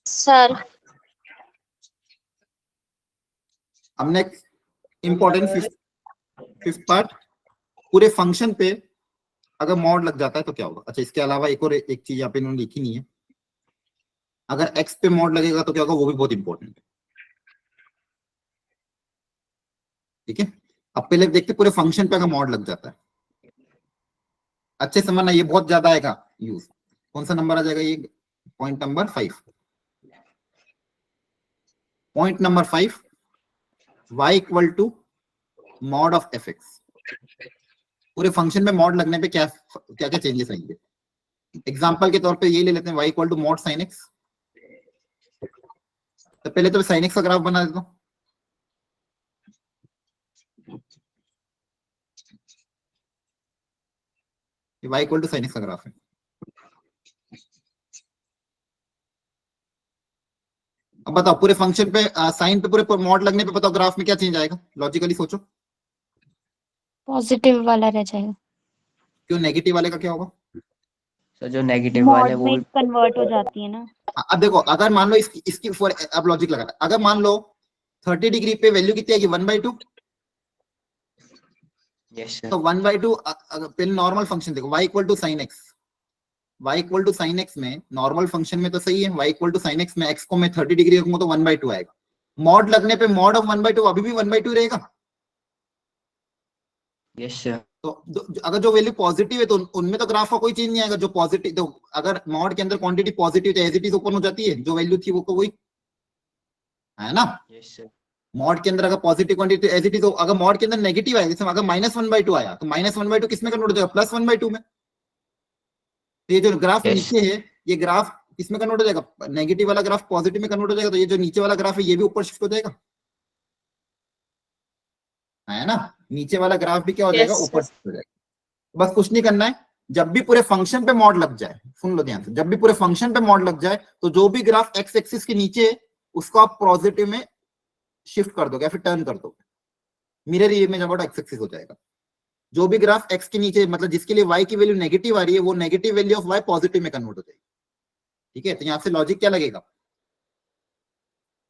Sir. अब नेक्स्ट इंपॉर्टेंट फिफ्थ पार्ट, पूरे फंक्शन पे अगर मॉड लग जाता है तो क्या होगा? अच्छा, इसके अलावा एक और एक चीज यहाँ पे इन्होंने लिखी नहीं है। अगर x पे मॉड लगेगा तो क्या होगा? वो भी बहुत इंपॉर्टेंट है, ठीक है। अब पहले देखते पूरे फंक्शन पे अगर मॉड लग जाता है, अच्छे समझना, ये बहुत ज्यादा आएगा यूज। कौन सा नंबर आ जाएगा? ये point number 5। Point number 5, y equal to mod of fx। पूरे फंक्शन में मॉड लगने पे क्या क्या क्या चेंजेस आएंगे? एग्जांपल के तौर पे ये ले लेते हैं, y equal to mod sin x। तो पहले तो sin x का ग्राफ बना देता हूं। y equal to sin x का ग्राफ है। अब बताओ, पूरे फंक्शन पे साइन पे पूरे मॉड लगने पे बताओ ग्राफ में क्या चेंज आएगा? लॉजिकली सोचो। पॉजिटिव वाला रह जाएगा. क्यों? नेगेटिव वाले का क्या होगा? So जो नेगेटिव वाला है मॉड वो में कन्वर्ट हो जाती है ना. अब देखो, अगर मान लो इसकी फॉर अब लॉजिक लगा, अगर मान लो 30 डिग्री पे वैल्यू कितनी आएगी? 1/2। Yes, sir. तो 1/2 पहले नॉर्मल फंक्शन देखो, y equal to sin x। y equal to sine x में नॉर्मल फंक्शन में तो सही है, y equal to sine x में x को मैं 30 डिग्री रखूंगा तो 1/2 आएगा। मॉड लगने पे मॉड ऑफ 1/2 अभी भी 1/2 रहेगा। Yes sir. तो अगर जो वैल्यू पॉजिटिव है तो उनमें तो ग्राफ का कोई चेंज नहीं आएगा। जो पॉजिटिव, तो अगर मॉड के अंदर क्वांटिटी पॉजिटिव तो एज इट इज ओपन हो जाती है, जो वैल्यू थी वो को वही है ना। Yes sir. मॉड के अंदर अगर positive quantity as it is, अगर मॉड के अंदर नेगेटिव आया, जैसे अगर -1/2 आया तो -1/2 किसमें कन्वर्ट हो जाएगा, +1/2 में। तो ये जो ग्राफ Yes. नीचे है, ये ग्राफ किसमें कन्वर्ट हो जाएगा, नेगेटिव वाला ग्राफ पॉजिटिव में कन्वर्ट हो जाएगा। तो ये जो नीचे वाला ग्राफ है ये भी ऊपर शिफ्ट हो जाएगा, है ना। नीचे वाला ग्राफ भी क्या हो जाएगा, Yes, ऊपर sir. शिफ्ट हो जाएगा। बस कुछ नहीं करना है, जब भी पूरे फंक्शन पे मॉड लग जाए, सुन लो ध्यान से, जब भी पूरे फंक्शन पे मॉड लग जाए तो जो भी ग्राफ एक्स एक्सिस के नीचे है उसको आप पॉजिटिव में शिफ्ट कर दोगे, फिर टर्न कर दोगे, mirror image about x axis हो जाएगा। जो भी ग्राफ एक्स के नीचे, मतलब जिसके लिए वाई की वैल्यू नेगेटिव आ रही है, वो negative value of Y positive में कन्वर्ट हो जाएगी। ठीक है, तो यहां से लॉजिक क्या लगेगा,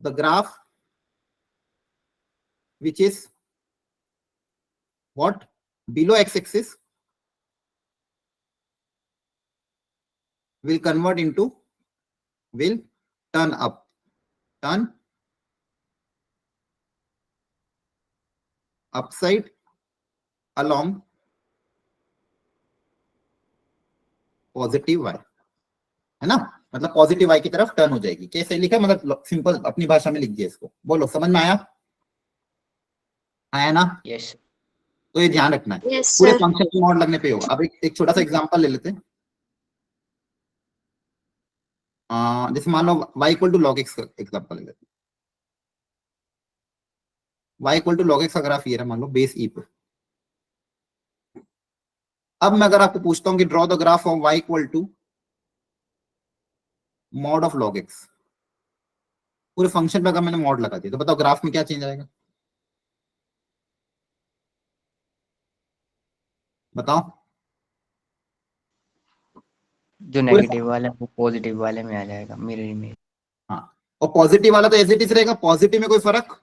the graph which is what below x axis will convert into, will turn up, turn upside along positive y, है ना। मतलब पॉजिटिव y की तरफ टर्न हो जाएगी। कैसे लिखा, मतलब सिंपल अपनी भाषा में लिख दिया इसको, बोलो समझ में आया, आया ना। यस। तो ये ध्यान रखना है, Yes, पूरे sir. फंक्शन की मॉड लगने पे होगा। अब एक छोटा सा एग्जांपल ले लेते हैं। जैसे मान लो y equal to log x का एग्जांपल ले लेते हैं। y equal to log x का ग्राफ ये रहा, मान लो बेस ई पे। अब मैं अगर आपको पूछता हूँ कि draw the graph of y equal to mod of log x, पूरे फंक्शन पे अगर मैंने मॉड लगा दिया तो बताओ ग्राफ में क्या चेंज आएगा, बताओ। जो नेगेटिव वाला है वो पॉजिटिव वाले में आ जाएगा, मिरर इमेज। हाँ, और पॉजिटिव वाला तो एज इट इज रहेगा, पॉजिटिव में कोई फर्क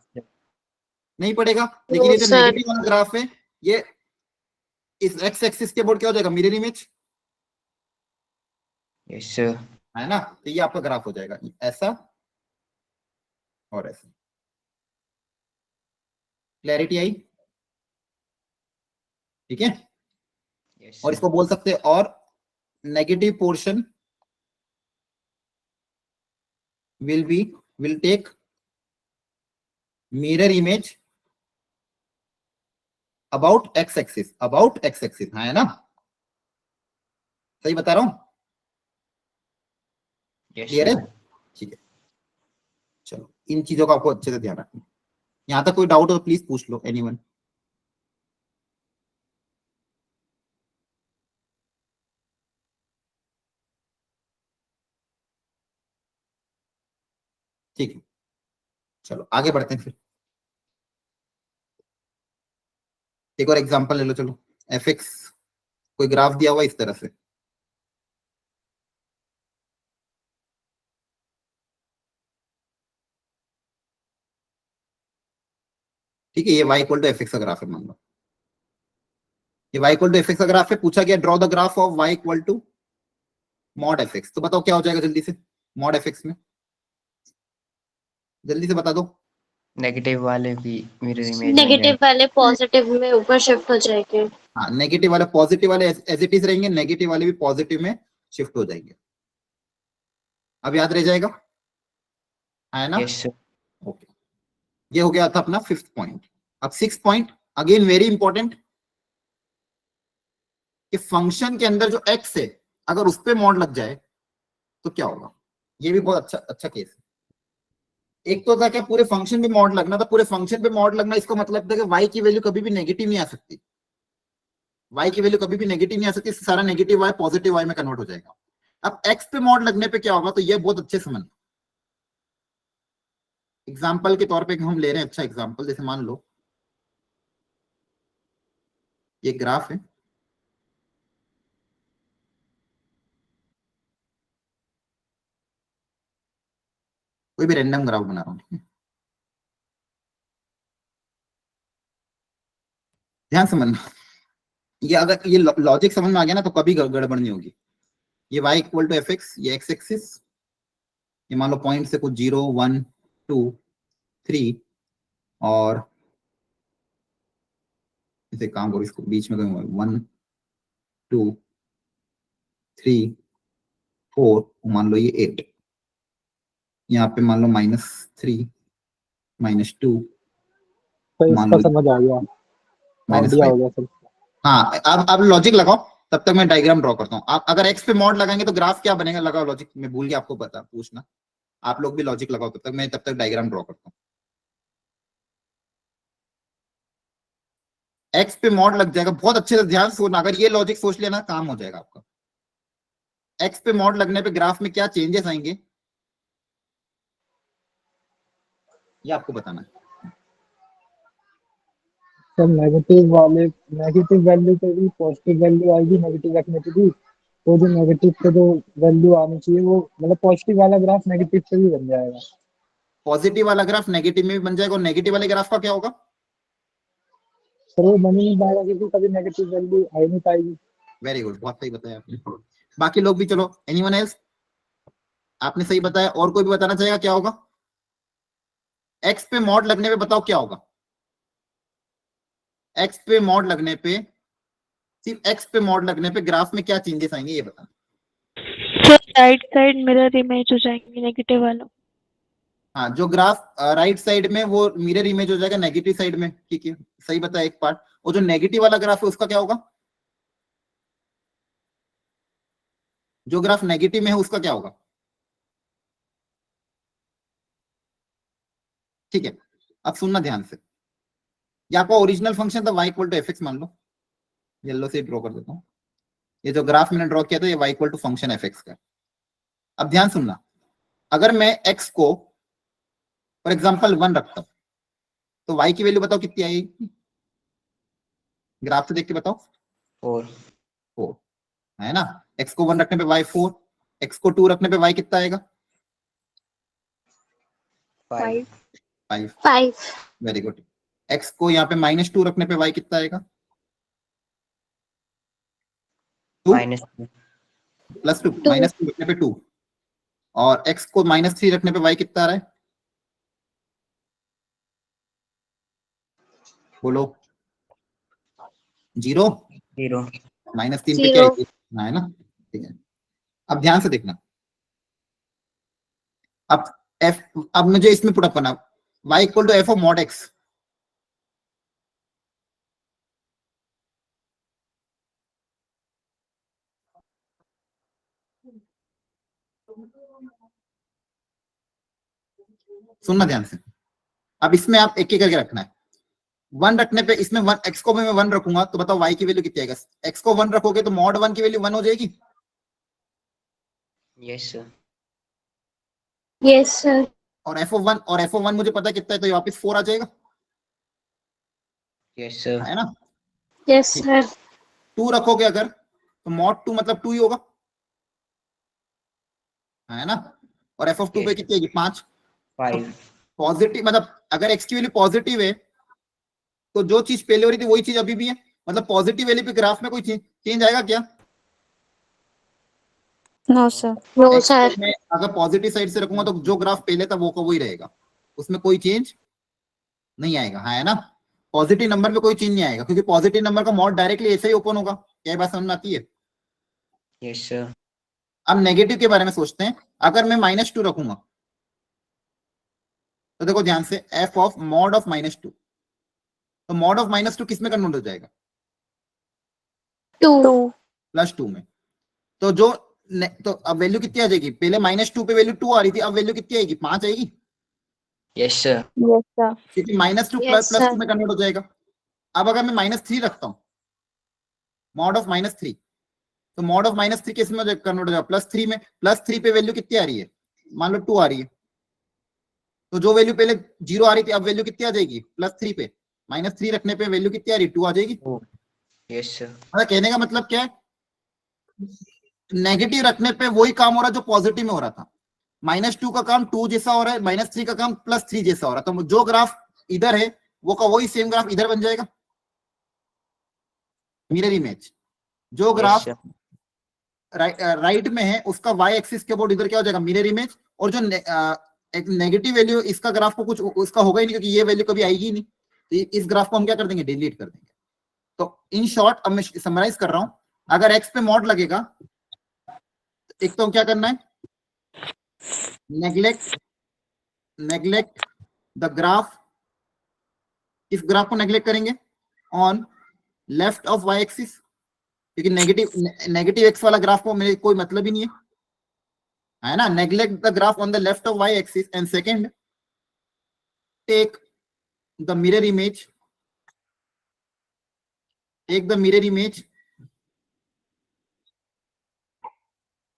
नहीं पड़ेगा। लेकिन No, ये जो sir. नेगेटिव वाला ग्राफ है, ये इस एक्स एक्सिस के बोर्ड क्या हो जाएगा, मिरर इमेज, यस सर। है ना। तो ये आपका ग्राफ हो जाएगा ऐसा और ऐसा। क्लैरिटी आई, ठीक है। यस और इसको बोल सकते हैं, और negative portion will take mirror image about x axis, है ना। सही बता रहा हूं, क्लियर है, ठीक है। चलो इन चीजों का आपको अच्छे से ध्यान रखना। यहां तक कोई डाउट हो तो प्लीज पूछ लो, एनीवन। ठीक है, चलो आगे बढ़ते हैं फिर। एक और एग्जांपल ले लो, चलो एफ एक्स, कोई ग्राफ दिया हुआ इस तरह से, ठीक है। ये y equal to f x का ग्राफ है, मान लो ये y equal to f x का ग्राफ है। पूछा गया draw the graph of y equal to mod f x, तो बताओ क्या हो जाएगा जल्दी से, मॉड एफ एक्स में जल्दी से बता दो। नेगेटिव वाले भी मिरर इमेज नेगेटिव वाले पॉजिटिव में ऊपर शिफ्ट हो जाएंगे। हाँ, नेगेटिव वाले पॉजिटिव वाले एज इट इज रहेंगे, नेगेटिव वाले भी पॉजिटिव में शिफ्ट हो जाएंगे। अब याद रह जाएगा, है ना। Yes sir. ओके, ये हो गया था अपना 5th पॉइंट। अब 6th point again very important, कि फंक्शन के अंदर जो x है अगर उस पे मॉड लग जाए तो क्या होगा। ये भी बहुत अच्छा केस है। एक तो था क्या पूरे फंक्शन पे मॉड लगना था, पूरे फंक्शन पे मॉड लगना इसका मतलब था कि y की वैल्यू कभी भी नेगेटिव नहीं आ सकती, y की वैल्यू कभी भी नेगेटिव नहीं आ सकती, सारा नेगेटिव y पॉजिटिव y में कन्वर्ट हो जाएगा। अब x पे मॉड लगने पे क्या होगा, तो ये बहुत अच्छे समझ। एग्जाम्पल के तौर पे हम ले रहे हैं, अच्छा एग्जाम्पल, जैसे मान लो ये ग्राफ है, कोई भी रैंडम ग्राफ बना रहा हूं, ठीक है। ध्यान समझना, ये अगर ये लॉजिक समझ में आ गया ना तो कभी गड़बड़ नहीं होगी। ये y equal to f x, ये x एक्सिस, ये मान लो पॉइंट से कुछ 0 1 2 3 और इसे काम करो, इसको बीच में 1 2 3 4, मान लो ये 8, यहाँ पे मान लो -3 -2, तो मान इसका लो समझ आ गया, -5। आइडिया हो गया सर। हाँ, अब लॉजिक लगाओ, तब तक मैं डायग्राम ड्रॉ करता हूँ। आप अगर x पे मॉड लगाएंगे तो ग्राफ क्या बनेगा, लगाओ लॉजिक, मैं भूल गया आपको पता पूछना, आप लोग भी लॉजिक लगाओ, तब तक डायग्राम ड्रॉ करता हूँ। x पे मॉड लग जाएगा, बहुत अच्छे से ध्यान से, अगर ये लॉजिक सोच लेना काम हो जाएगा आपका। x पे मॉड लगने पे ग्राफ में क्या चेंजेस आएंगे ये आपको बताना है। सर नेगेटिव वैल्यू पे भी पॉजिटिव वैल्यू आएगी, नेगेटिव रखने पे भी, तो जो नेगेटिव पे जो वैल्यू आनी चाहिए वो मतलब पॉजिटिव वाला ग्राफ नेगेटिव पे भी बन जाएगा। पॉजिटिव वाला ग्राफ नेगेटिव में भी बन जाएगा, और नेगेटिव वाले ग्राफ का क्या होगा? सर वो बन ही नहीं पाएगा क्योंकि कभी नेगेटिव वैल्यू आ ही नहीं पाएगी। वेरी गुड, बहुत सही बताया आपने। बाकी लोग भी चलो, एनीवन एल्स? आपने सही बताया, और कोई भी बताना चाहेगा क्या होगा? x पे मॉड लगने पे बताओ क्या होगा? x पे मॉड लगने पे, सिर्फ x पे मॉड लगने पे ग्राफ में क्या चेंजेस आएंगे ये बताना। राइट साइड मिरर इमेज हो जाएंगे नेगेटिव वालों। हाँ, जो ग्राफ राइट साइड में वो मिरर इमेज हो जाएगा नेगेटिव साइड में, ठीक है, सही बताया एक पार्ट। और जो नेगेटिव वाला ग्राफ है उसका क्या होगा? जो ग्राफ नेगेटिव में है उसका क्या होगा? ठीक है, अब सुनना ध्यान से, ये आपका ओरिजिनल फंक्शन था y equal to f x, मान लो येलो से ड्रॉ कर देता हूँ। ये जो ग्राफ मैंने ड्रॉ किया था ये y equal to function f x का। अब ध्यान सुनना, अगर मैं x को फॉर एग्जांपल 1 रखता हूं तो y की वैल्यू बताओ कितनी आएगी? ग्राफ से देख के बताओ। 4 है ना। x को 1 रखने पे y 4, x को 2 रखने पे y कितना आएगा? 5। Very good. x को यहाँ पे -2 रखने पे y कितना आएगा? 2 +2, -2 रखने पे 2, और x को -3 रखने पे y कितना आ रहा है? बोलो। 0 -3 पे क्या है ना, ठीक है। अब ध्यान से देखना, अब मुझे इसमें पुट अप करना, y equal to f of mod x। सुनना ध्यान से, अब इसमें आप एक एक करके रखना है। 1 रखने पे इसमें 1, x को मैं 1 रखूंगा तो बताओ y की वैल्यू कितनी आएगा? x को 1 रखोगे तो मॉड 1 की वैल्यू 1 हो जाएगी। Yes sir. Yes sir. और f ऑफ 1 मुझे पता कितना है, तो ये वापस 4 आ जाएगा। Yes sir. है ना। Yes sir. 2 रखोगे अगर तो मॉड 2 मतलब 2 ही होगा, है ना। और f ऑफ 2 पे कितनी आएगी? 5। पॉजिटिव मतलब अगर x की वैल्यू पॉजिटिव है तो जो चीज पहले हो रही थी वही चीज अभी भी है, मतलब पॉजिटिव वैल्यू पे ग्राफ में कोई चेंज आएगा क्या? No sir. No sir. मैं अगर पॉजिटिव साइड से रखूंगा तो जो ग्राफ पहले था वो का वही रहेगा, उसमें कोई चेंज नहीं आएगा, है ना। पॉजिटिव नंबर में कोई चेंज नहीं आएगा क्योंकि पॉजिटिव नंबर का मॉड डायरेक्टली ऐसे ही ओपन होगा। क्या बात समझ में आती है? Yes sir. अब नेगेटिव के बारे में सोचते हैं। अगर मैं -2 रखूंगा तो देखो ध्यान से, f ऑफ मॉड ऑफ -2, तो मॉड ऑफ -2 किस में कन्वर्ट हो जाएगा? 2 +2 में। तो जो तो अब वैल्यू कितनी आ जाएगी? पहले -2 पे वैल्यू 2 आ रही थी, अब वैल्यू कितनी आएगी? 5 आएगी, यस सर। Yes sir. क्योंकि -2 Yes, +2 sir. में कन्वर्ट हो जाएगा। अब अगर मैं -3 रखता हूं, मॉड ऑफ -3, तो मॉड ऑफ -3 किस में कन्वर्ट हो जाएगा? +3 में। +3 पे वैल्यू कितनी आ रही है? मान लो 2 आ रही है, तो जो वैल्यू पहले 0 आ रही थी अब वैल्यू कितनी आ जाएगी? +3 पे। -3 रखने पे वैल्यू कितनी आ रही है? 2 आ जाएगी। Yes sir. मतलब कहने का मतलब क्या है, नेगेटिव रखने पे वही काम हो रहा है जो पॉजिटिव में हो रहा था। -2 का काम 2 जैसा हो रहा है, -3 का काम +3 जैसा हो रहा है, तो जो ग्राफ इधर है वो का वही सेम ग्राफ इधर बन जाएगा, मिरर इमेज। जो ग्राफ राइट में है उसका वाई एक्सिस के अबाउट इधर क्या हो जाएगा, मिरर इमेज। और जो एक नेगेटिव वैल्यू इसका ग्राफ को कुछ उसका होगा ही नहीं, क्योंकि ये वैल्यू कभी आएगी ही नहीं, तो इस ग्राफ को हम क्या कर देंगे, डिलीट कर देंगे। तो इन शॉर्ट अब मैं समराइज कर रहा हूं, अगर एक्स पे मॉड लगेगा, एक तो क्या करना है, नेग्लेक्ट द ग्राफ, इस ग्राफ को नेग्लेक्ट करेंगे on left of Y axis, क्योंकि नेगेटिव एक्स वाला ग्राफ को मेरे कोई मतलब ही नहीं है ना। Neglect the graph on the left of Y axis, and second take the mirror image,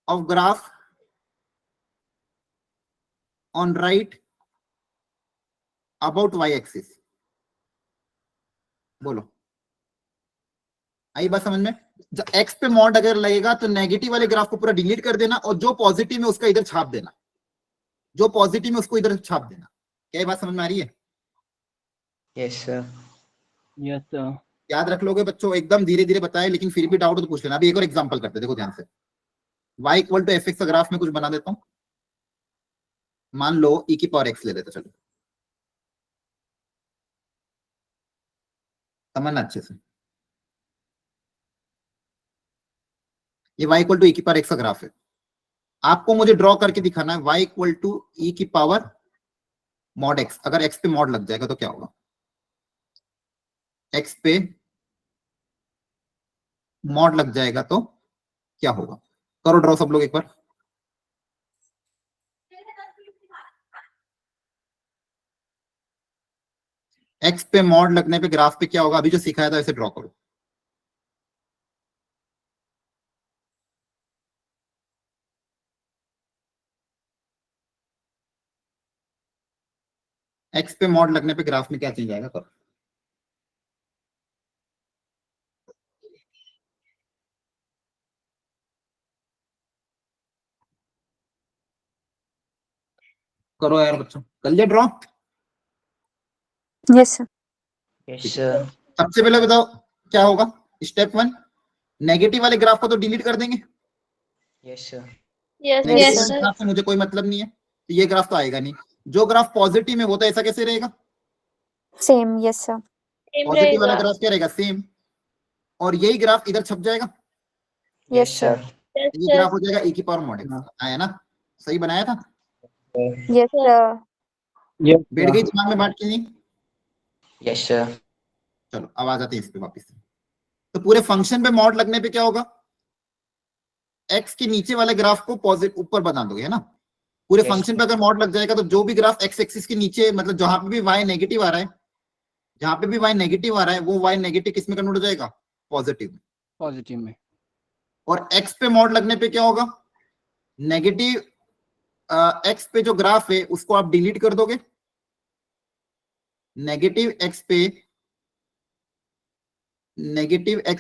of graph on right about y axis। बोलो, आई बात समझ में? जब x पे मॉड अगर लगेगा तो नेगेटिव वाले ग्राफ को पूरा डिलीट कर देना, और जो पॉजिटिव में उसका इधर छाप देना, जो पॉजिटिव में उसको इधर छाप देना। क्या ये बात समझ में आ रही है? Yes sir. Yes sir. याद रख लोगे बच्चों, एकदम धीरे धीरे बताए, लेकिन फिर भी डाउट हो तो पूछ लेना। अभी एक और एग्जांपल करते हैं, देखो ध्यान से। y equal to f x का ग्राफ में कुछ बना देता हूं, मान लो e की पावर x ले लेते, चलो समझना अच्छे से। ये y इक्वल टू e की पावर x का ग्राफ है, आपको मुझे ड्रॉ करके दिखाना है y इक्वल टू e की पावर मॉड x। अगर x पे मॉड लग जाएगा तो क्या होगा, x पे मॉड लग जाएगा तो क्या होगा, करो ड्रॉ सब लोग एक बार। x पे मॉड लगने पे ग्राफ पे क्या होगा, अभी जो सिखाया था वैसे ड्रॉ करो। x पे मॉड लगने पे ग्राफ में क्या चेंज आएगा, करो। करो यार बच्चों, कर लिया draw? Yes, sir. Yes sir. सबसे पहले बताओ क्या होगा। स्टेप 1, नेगेटिव वाले ग्राफ को तो डिलीट कर देंगे, yes sir. Yes, negative yes, वाले sir. ग्राफ से मुझे कोई मतलब नहीं है, तो ये ग्राफ तो आएगा नहीं। जो ग्राफ पॉजिटिव में होता है ऐसा कैसे रहेगा, Same. Yes, sir. Same positive वाला रहेगा. ग्राफ क्या रहेगा, सेम। और यही ग्राफ इधर छप जाएगा, Yes, yes sir. Sir. Yes, ये sir. ग्राफ हो जाएगा e की पावर मॉड x। आया ना, सही बनाया था, Yes, sir. यस बैठ गई दिमाग में बात की नहीं? Yes sir. चलो अब आ जाते हैं इस पे वापस। तो पूरे फंक्शन पे मॉड लगने पे क्या होगा, x के नीचे वाले ग्राफ को पॉजिटिव ऊपर बना दोगे, है ना। पूरे Yes, फंक्शन पे अगर मॉड लग जाएगा तो जो भी ग्राफ x एक्सिस के नीचे, मतलब जहां पे भी y नेगेटिव आ रहा है, जहां पे भी y नेगेटिव आ रहा है, वो y नेगेटिव किस में कन्वर्ट हो जाएगा, पॉजिटिव में। पॉजिटिव में। और x पे मॉड लगने पे क्या होगा, नेगेटिव x पे जो ग्राफ है उसको आप डिलीट कर दोगे, नेगेटिव x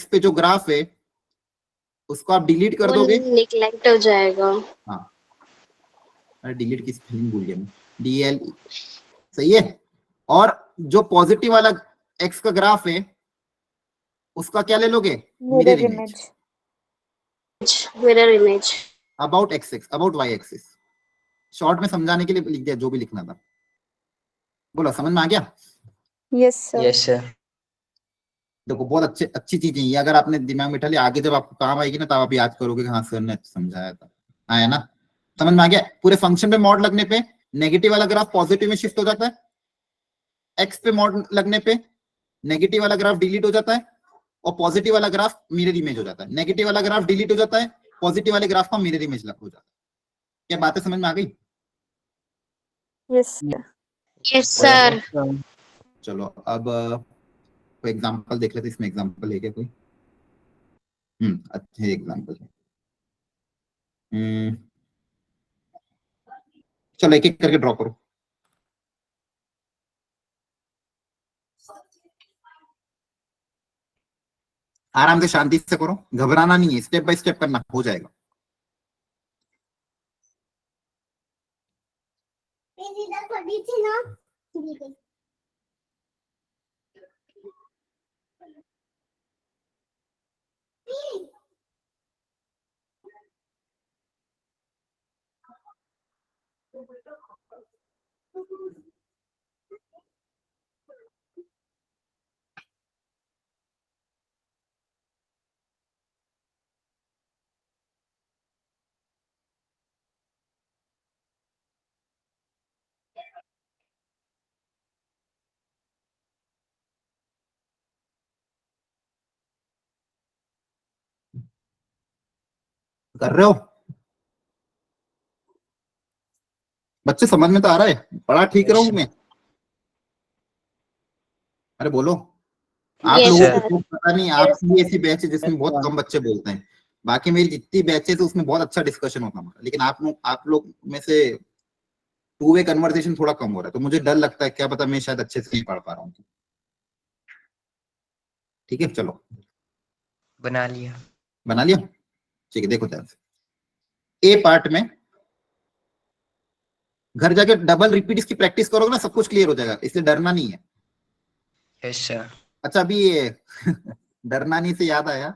पे जो ग्राफ है उसको आप डिलीट कर वो दोगे। neglect हो जाएगा. हाँ, अरे डिलीट की स्पेलिंग भूल गया मैं, DL, सही है। और जो पॉजिटिव वाला x का ग्राफ है उसका क्या ले लोगे, Mirror image. Mirror image. About x, about y axis. Short में समझाने के लिए लिख दिया जो भी लिखना था। बोलो समझ में आ गया? Yes, sir. Yes sir. देखो बहुत अच्छी चीज है ये, अगर आपने दिमाग में बिठा लिया, आगे जब आपको काम आएगी ना तब आप याद करोगे कि हाँ सर ने समझाया था। आया ना, समझ में आ गया? पूरे फंक्शन पे मॉड लगने पे नेगेटिव वाला ग्राफ पॉजिटिव में शिफ्ट हो जाता है, एक्स पे मॉड लगने पे नेगेटिव वाला ग्राफ डिलीट हो जाता है, और पॉजिटिव वाला ग्राफ मिरर इमेज हो जाता है। नेगेटिव वाला ग्राफ डिलीट हो जाता है, पॉजिटिव वाले ग्राफ का मिरर इमेज हो जाता है। क्या बातें समझ में आ गई? Yes, sir. Yes, sir. चलो अब कोई एग्जांपल देख लेते, इसमें एग्जांपल है क्या कोई? अच्छे एग्जांपल है। चलो एक एक करके ड्रॉ करो। आराम से शांति से करो, घबराना नहीं है, स्टेप बाय स्टेप करना, हो जाएगा। कर रहे हो बच्चे? समझ में तो आ रहा है? बड़ा ठीक Yes, रहूं sir. मैं? अरे बोलो। आप Yes, लोगों sir. को sir. तो पता नहीं, आपकी ऐसी बैच है जिसमें बहुत Yes, कम बच्चे बोलते हैं। बाकी मेरी जितनी बैचेस है उसमें बहुत अच्छा डिस्कशन होता है, लेकिन आप लोग में से टू वे कन्वर्सेशन थोड़ा कम हो रहा है, तो मुझे डर लगता है, क्या पता मैं शायद अच्छे से नहीं पढ़ पा रहा हूँ। ठीक है, चलो बना लिया। बना लिया। ठीक है, देखो ध्यान से। ए पार्ट में घर जाके डबल रिपीट इसकी प्रैक्टिस करोगे ना, सब कुछ क्लियर हो जाएगा, इसलिए डरना नहीं है। Yes, sir. अच्छा, अभी ये डरना नहीं से याद आया,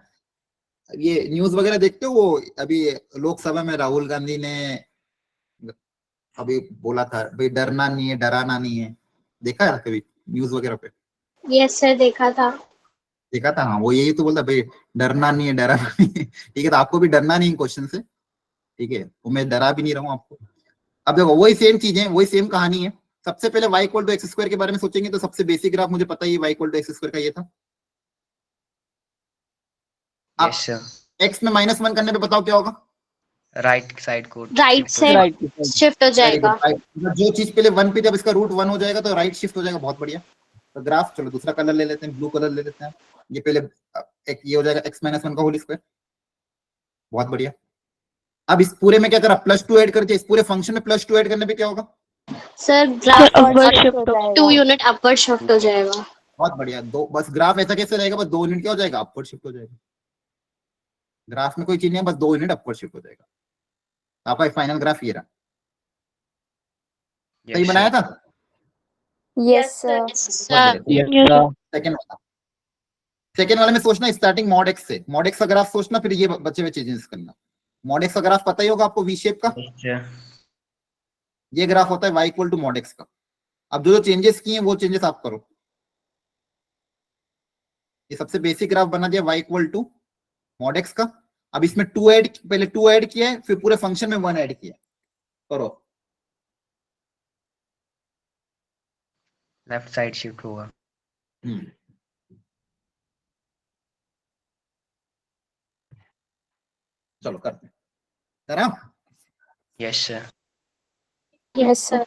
ये न्यूज वगैरह देखते हो? वो अभी लोकसभा में राहुल गांधी ने अभी बोला था भाई डरना नहीं है, डराना नहीं है। देखा है कभी न्यूज वगैरह पे? Yes, sir. देखा था। देखा था, हाँ। वो यही तो बोलता भाई डरना नहीं है, डराना नहीं है। ठीक है, तो आपको भी डरना नहीं है क्वेश्चन से। ठीक है, तो मैं डरा भी नहीं रहा हूँ आपको। अब देखो, वही सेम चीजें, वही सेम कहानी है। सबसे पहले y equal to x square के बारे में सोचेंगे, तो सबसे बेसिक ग्राफ मुझे पता ही y equal to x square का ये था। अब Yes, sir. x में -1 करने पे बताओ क्या होगा? Right side को राइट shift हो साइड जाएगा। शिफ्ट हो वेरी जाएगा। गुड। जो चीज पहले 1 पे, जब इसका रूट 1 हो जाएगा तो राइट शिफ्ट हो जाएगा। बहुत बढ़िया। तो ग्राफ, चलो दूसरा कलर ले लेते हैं, ब्लू कलर ले लेते हैं। ये पहले एक ये हो जाएगा x-1 का होल स्क्वायर। बहुत बढ़िया। अब इस पूरे में क्या करा, +2 ऐड कर दिया। इस पूरे फंक्शन में +2 ऐड करने पे क्या होगा? Sir sir graph upward shift shift हो हो 2 जाएगा। यूनिट अपवर्ड शिफ्ट हो जाएगा। बहुत बढ़िया। दो बस ग्राफ ऐसा कैसे रहेगा? बस 2 यूनिट क्या हो जाएगा? अपवर्ड शिफ्ट हो जाएगा। ग्राफ में कोई चीज नहीं है, बस 2 यूनिट अपवर्ड शिफ्ट हो जाएगा। आपका फाइनल ग्राफ ये रहा। सही Yes, बनाया sir. था? Yes, sir. Sir Yes, Yes, sir. Second वाला, सेकंड वाले में सोचना स्टार्टिंग मॉड एक्स से। मॉड एक्स का ग्राफ सोचना, फिर ये बचे हुए चेंजेस करना। मॉड एक्स का ग्राफ पता ही होगा आपको, वी शेप का। Yes, sir. ये ग्राफ होता है y equal to mod x का। अब जो जो चेंजेस किए हैं वो चेंजेस आप करो। ये सबसे बेसिक ग्राफ बना दिया y equal to mod x का। अब इसमें 2 ऐड, पहले 2 ऐड किया है, फिर पूरे फंक्शन में 1 ऐड किया। करो। Left side shift होगा। चलो करते हैं। करा? Yes, sir. Yes, sir.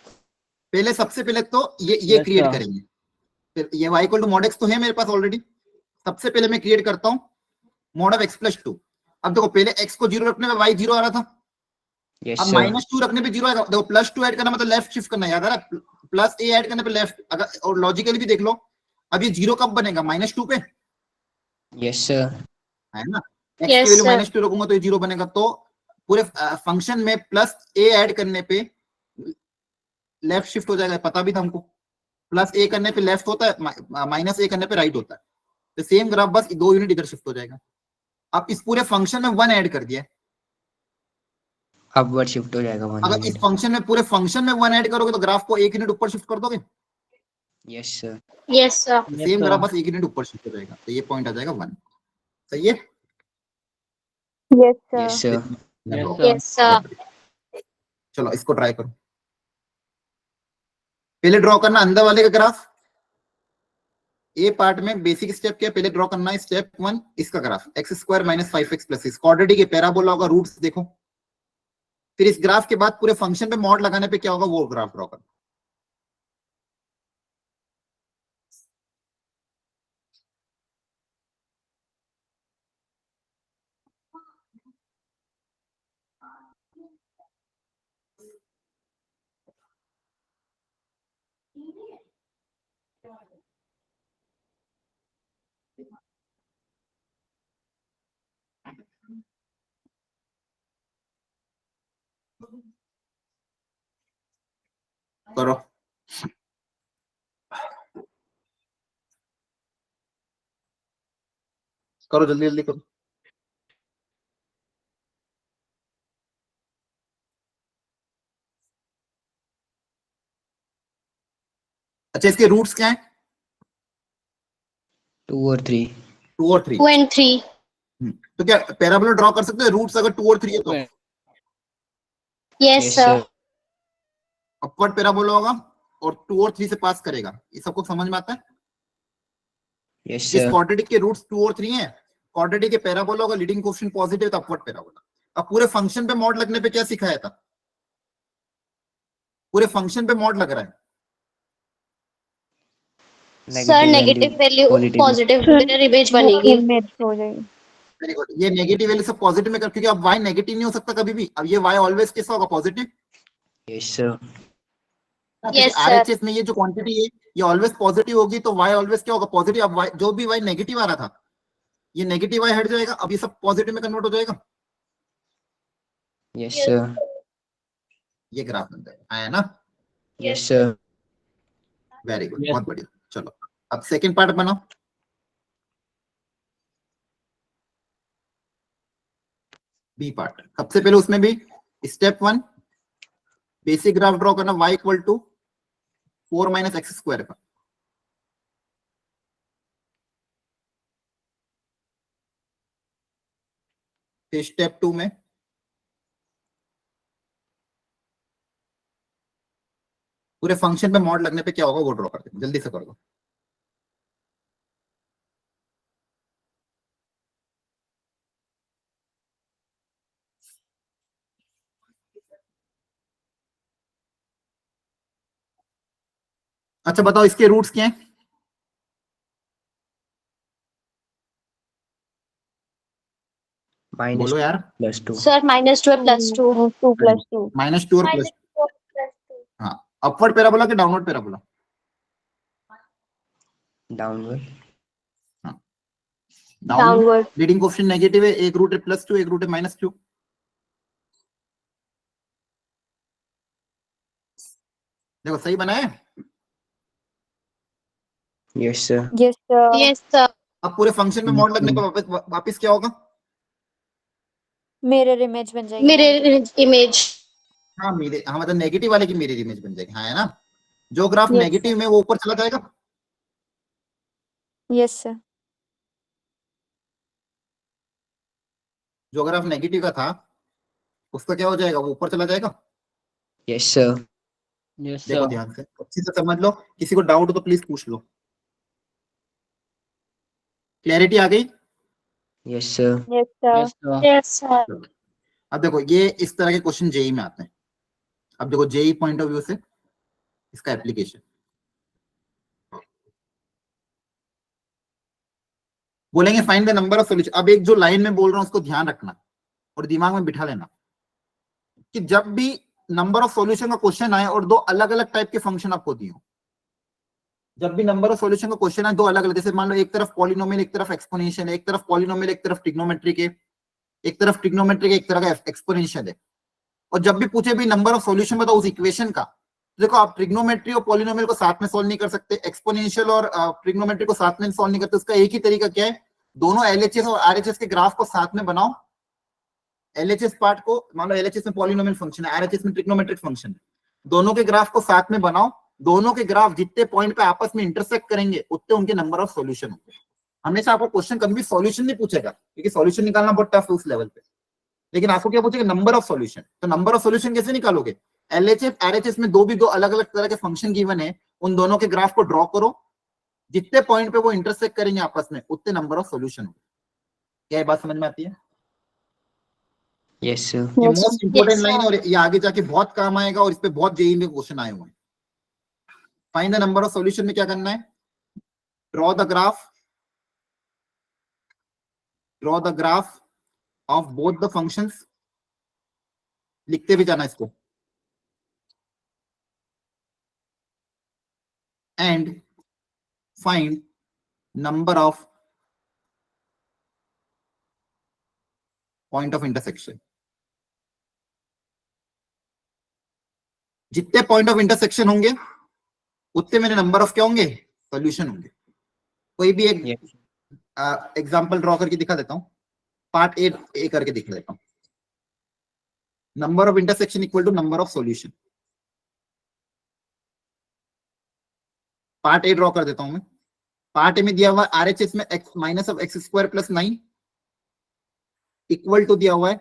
पहले सबसे पहले तो ये Yes, क्रिएट sir. करेंगे। फिर ये y equal to mod x तो है मेरे पास ऑलरेडी। सबसे पहले मैं क्रिएट करता हूं मॉड ऑफ x+2। अब देखो, पहले x को 0 रखने में y 0 आ रहा था। Yes, अब sir. -2 रखने पे 0 आएगा। देखो, +2 ऐड करना मतलब लेफ्ट शिफ्ट करना, याद आ रहा? प्लस a ऐड करने पे लेफ्ट। अगर और लॉजिकली भी देख लो, अब ये 0 कब बनेगा? -2 पे, Yes, sir. है ना? x की Yes, वैल्यू sir. -2 रखूंगा तो ये 0 बनेगा। तो पूरे फंक्शन में +a ऐड करने पे लेफ्ट शिफ्ट हो जाएगा, पता भी था हमको। +a करने पे लेफ्ट होता है, -a करने पे राइट होता है। तो सेम ग्राफ, बस 2 यूनिट इधर शिफ्ट हो जाएगा। अब इस पूरे फंक्शन में 1 ऐड कर दिया। Upward shift हो जाएगा 1 अगर इस unit। फंक्शन में, पूरे फंक्शन में 1 ऐड करोगे तो ग्राफ को 1 यूनिट ऊपर शिफ्ट कर दोगे। Yes, sir. Yes, sir. Yes, same sir. Graph बस 1 यूनिट ऊपर शिफ्ट हो जाएगा, तो ये पॉइंट आ जाएगा 1। सही है? Yes, sir. Yes, sir. Yes, sir. Yes, sir. चलो इसको ट्राई करो। पहले ड्रॉ करना अंदर वाले का ग्राफ। ए पार्ट में बेसिक स्टेप क्या है? पहले ड्रॉ करना है स्टेप 1 इसका ग्राफ, x² - 5x + 6 क्वाड्रेटिक के पैराबोला होगा, रूट्स देखो। फिर इस ग्राफ के बाद पूरे फंक्शन पे मॉड लगाने पे क्या होगा, वो ग्राफ ड्रॉ करना। करो करो, जल्दी जल्दी करो। अच्छा, इसके रूट्स क्या हैं? 2 और 3। 2 और 3। 2 and 3. तो क्या पैराबोला ड्रॉ कर सकते हैं रूट्स अगर 2 और 3 है तो? Yes, sir. अपवर्ड पैराबोला होगा और 2 और 3 से पास करेगा। ये सबको समझ में आता है? यस इस सर। क्वाड्रेटिक के रूट्स 2 और 3 हैं। क्वाड्रेटिक के पैराबोला का लीडिंग कोएफिशिएंट पॉजिटिव है तो अपवर्ड पैराबोला। अब पूरे फंक्शन पे मॉड लगने पे क्या सिखाया था? पूरे फंक्शन पे मॉड लग रहा है। Sir, negative value positive mirror image बनेगी. इमेज हो जाएगी। Very good. ये नेगेटिव वैल्यू सब पॉजिटिव में कर, क्योंकि अब y नेगेटिव नहीं हो सकता कभी भी। अब ये y ऑलवेज कैसा होगा? Positive. Yes sir. Yes, sir. RHS में ये जो क्वांटिटी है ये ऑलवेज पॉजिटिव होगी तो y ऑलवेज क्या होगा? पॉजिटिव। अब y जो भी y नेगेटिव आ रहा था ये नेगेटिव y हट जाएगा, अब ये सब पॉजिटिव में कन्वर्ट हो जाएगा। Yes sir. ये ग्राफ बन जाएगा, आया ना? Yes sir. वेरी गुड, बहुत बढ़िया। चलो अब सेकंड पार्ट बनाओ। B part. सबसे पहले उसमें भी स्टेप 1 बेसिक ग्राफ ड्रॉ करना y equal to 4 minus x square का। फिर स्टेप 2 में पूरे फंक्शन पे मॉड लगने पे क्या होगा वो ड्रॉ कर दे, जल्दी से कर दो। अच्छा बताओ इसके रूट्स क्या हैं? बोलो यार। -2 Sir, -2 plus 2. 2 plus 2 -2 और प्लस। हाँ, अपवर्ड पैराबोला के downward parabola? Downward. Downward. Leading coefficient negative है, एक रूट है +2 एक रूट है -2। देखो सही बना है। Yes sir. Yes sir. Yes, sir. अब पूरे फंक्शन में मॉड लगने पे वापस क्या होगा? मिरर इमेज बन जाएगी। Mirror image. हाँ मतलब नेगेटिव वाले की मिरर इमेज बन जाएगी। हाँ है ना? जो ग्राफ Yes, नेगेटिव में वो ऊपर चला जाएगा। Yes sir. जो ग्राफ नेगेटिव का था उसका क्या हो जाएगा? वो ऊपर चला जाएगा। Yes sir. यस देखो सर। ध्यान से अच्छी से समझ लो, किसी को डाउट हो तो प्लीज पूछ लो। क्लैरिटी आ गई? Yes sir. Yes sir. Yes sir. Yes, sir. अब देखो ये इस तरह के क्वेश्चन जेई में आते हैं। अब देखो जेई पॉइंट ऑफ व्यू से इसका एप्लीकेशन बोलेंगे find the number of solution. अब एक जो लाइन में बोल रहा हूं उसको ध्यान रखना और दिमाग में बिठा लेना कि जब भी नंबर ऑफ सॉल्यूशन का क्वेश्चन आए और दो अलग अलग टाइप के फंक्शन आपको दिए हो, जब भी नंबर ऑफ सॉल्यूशन का क्वेश्चन आए दो अलग अलग, जैसे मान लो एक तरफ पॉलिनोमियल एक तरफ एक्सपोनेंशियल है, एक तरफ पॉलिनोमियल एक तरफ ट्रिग्नोमेट्रिक है, एक तरफ ट्रिग्नोमेट्रिक एक तरह का एक्सपोनेंशियल है, और जब भी पूछे भी नंबर ऑफ सॉल्यूशन बताओ उस इक्वेशन का, देखो आप ट्रिग्नोमेट्री और पॉलिनोमियल को साथ में सॉल्व नहीं कर सकते, एक्सपोनेंशियल और ट्रिग्नोमेट्री को साथ में सॉल्व नहीं करते। उसका एक ही तरीका क्या है, दोनों एलएचएस और आरएचएस के ग्राफ को साथ में बनाओ। एलएचएस पार्ट को मान लो एलएचएस में पॉलिनोमियल फंक्शन है, आरएचएस में ट्रिग्नोमेट्रिक फंक्शन है, दोनों के ग्राफ को साथ में बनाओ। दोनों के ग्राफ जितने पॉइंट पे आपस में इंटरसेक्ट करेंगे उतने उनके नंबर ऑफ सॉल्यूशन होंगे। हमेशा आपको क्वेश्चन कभी भी सॉल्यूशन नहीं पूछेगा क्योंकि सॉल्यूशन निकालना बहुत टफ है उस लेवल पे, लेकिन आपको क्या पूछेगा? Number of solution. तो नंबर ऑफ सॉल्यूशन कैसे निकालोगे? एलएचएस आरएचएस में दो अलग अलग तरह के फंक्शन गिवन है, उन दोनों के ग्राफ को ड्रॉ करो, जितने पॉइंट पे वो इंटरसेक्ट करेंगे आपस में उतने नंबर ऑफ सॉल्यूशन होंगे। क्या ये बात समझ में आती है? Yes sir. ये मोस्ट इंपोर्टेंट Yes, लाइन है sir. और ये आगे जाके बहुत काम आएगा और इस पे बहुत जेईई में क्वेश्चन आए हुए हैं। Find the number of solution में क्या करना है? Draw the graph of both the functions. लिखते भी जाना इसको। And find number of point of intersection. जितने पॉइंट ऑफ इंटरसेक्शन होंगे उतने मेरे नंबर ऑफ क्या होंगे? सॉल्यूशन होंगे। कोई भी एक यस एग्जांपल ड्रॉ करके दिखा देता हूं, पार्ट ए करके दिखा देता हूं। Number of intersection equal to number of solution. Part A draw कर देता हूं मैं। पार्ट ए में दिया हुआ है RHS में x minus of x square plus 9 equal to दिया हुआ है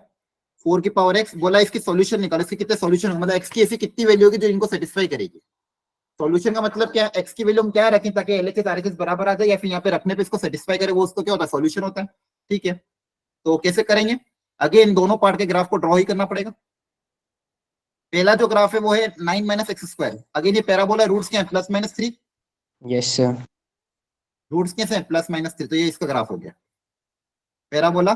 4 की पावर x। बोला इसकी सॉल्यूशन निकालो, इसके कितने सॉल्यूशन होंगे, मतलब x की ऐसी कितनी वैल्यू होगी जो इनको सेटिस्फाई करेगी। सॉल्यूशन का मतलब क्या है, x की वैल्यू हम क्या रखें ताकि LHS RHS बराबर आ जाए, या फिर यहाँ पे रखने पे इसको सेटिस्फाई करे, वो उसको क्या होता है, सॉल्यूशन होता है। ठीक है, तो कैसे करेंगे, अगेन दोनों पार्ट के ग्राफ को ड्रॉ ही करना पड़ेगा। पहला जो ग्राफ है वो है 9 माइनस एक्स स्क्वायर। अगेन ये पैराबोला, रूट्स क्या है, plus minus 3। Yes sir. Roots कैसे हैं, प्लस माइनस 3, तो ये इसका ग्राफ हो गया पैराबोला।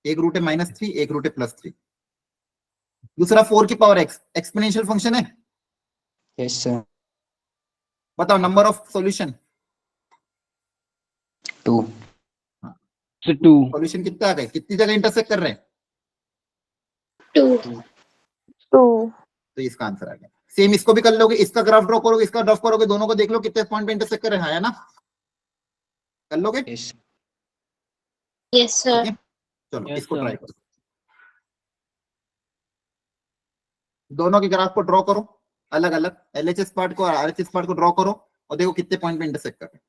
एक रूट है -3, एक रूट है +3। दूसरा 4 की पावर x एक्सपोनेंशियल फंक्शन है। Yes sir. बताओ number of solution. 2। So 2. Solution कितना आ गए, कितनी जगह इंटरसेक्ट कर रहे हैं, 2. 2. तो इसका आंसर आ गया। सेम इसको भी कर लोगे, इसका ग्राफ ड्रॉ करोगे, इसका ड्रॉ करोगे, दोनों को देख लो कितने पॉइंट पे इंटरसेक्ट कर रहे हैं, है ना, कर लोगे। Yes Yes, sir. ठीक है? चलो Yes, इसको sir. ट्राई करो, दोनों के ग्राफ को ड्रॉ करो अलग अलग, LHS पार्ट को और RHS पार्ट को ड्रॉ करो और देखो कितने पॉइंट पे इंटरसेक्ट कर रहे हैं।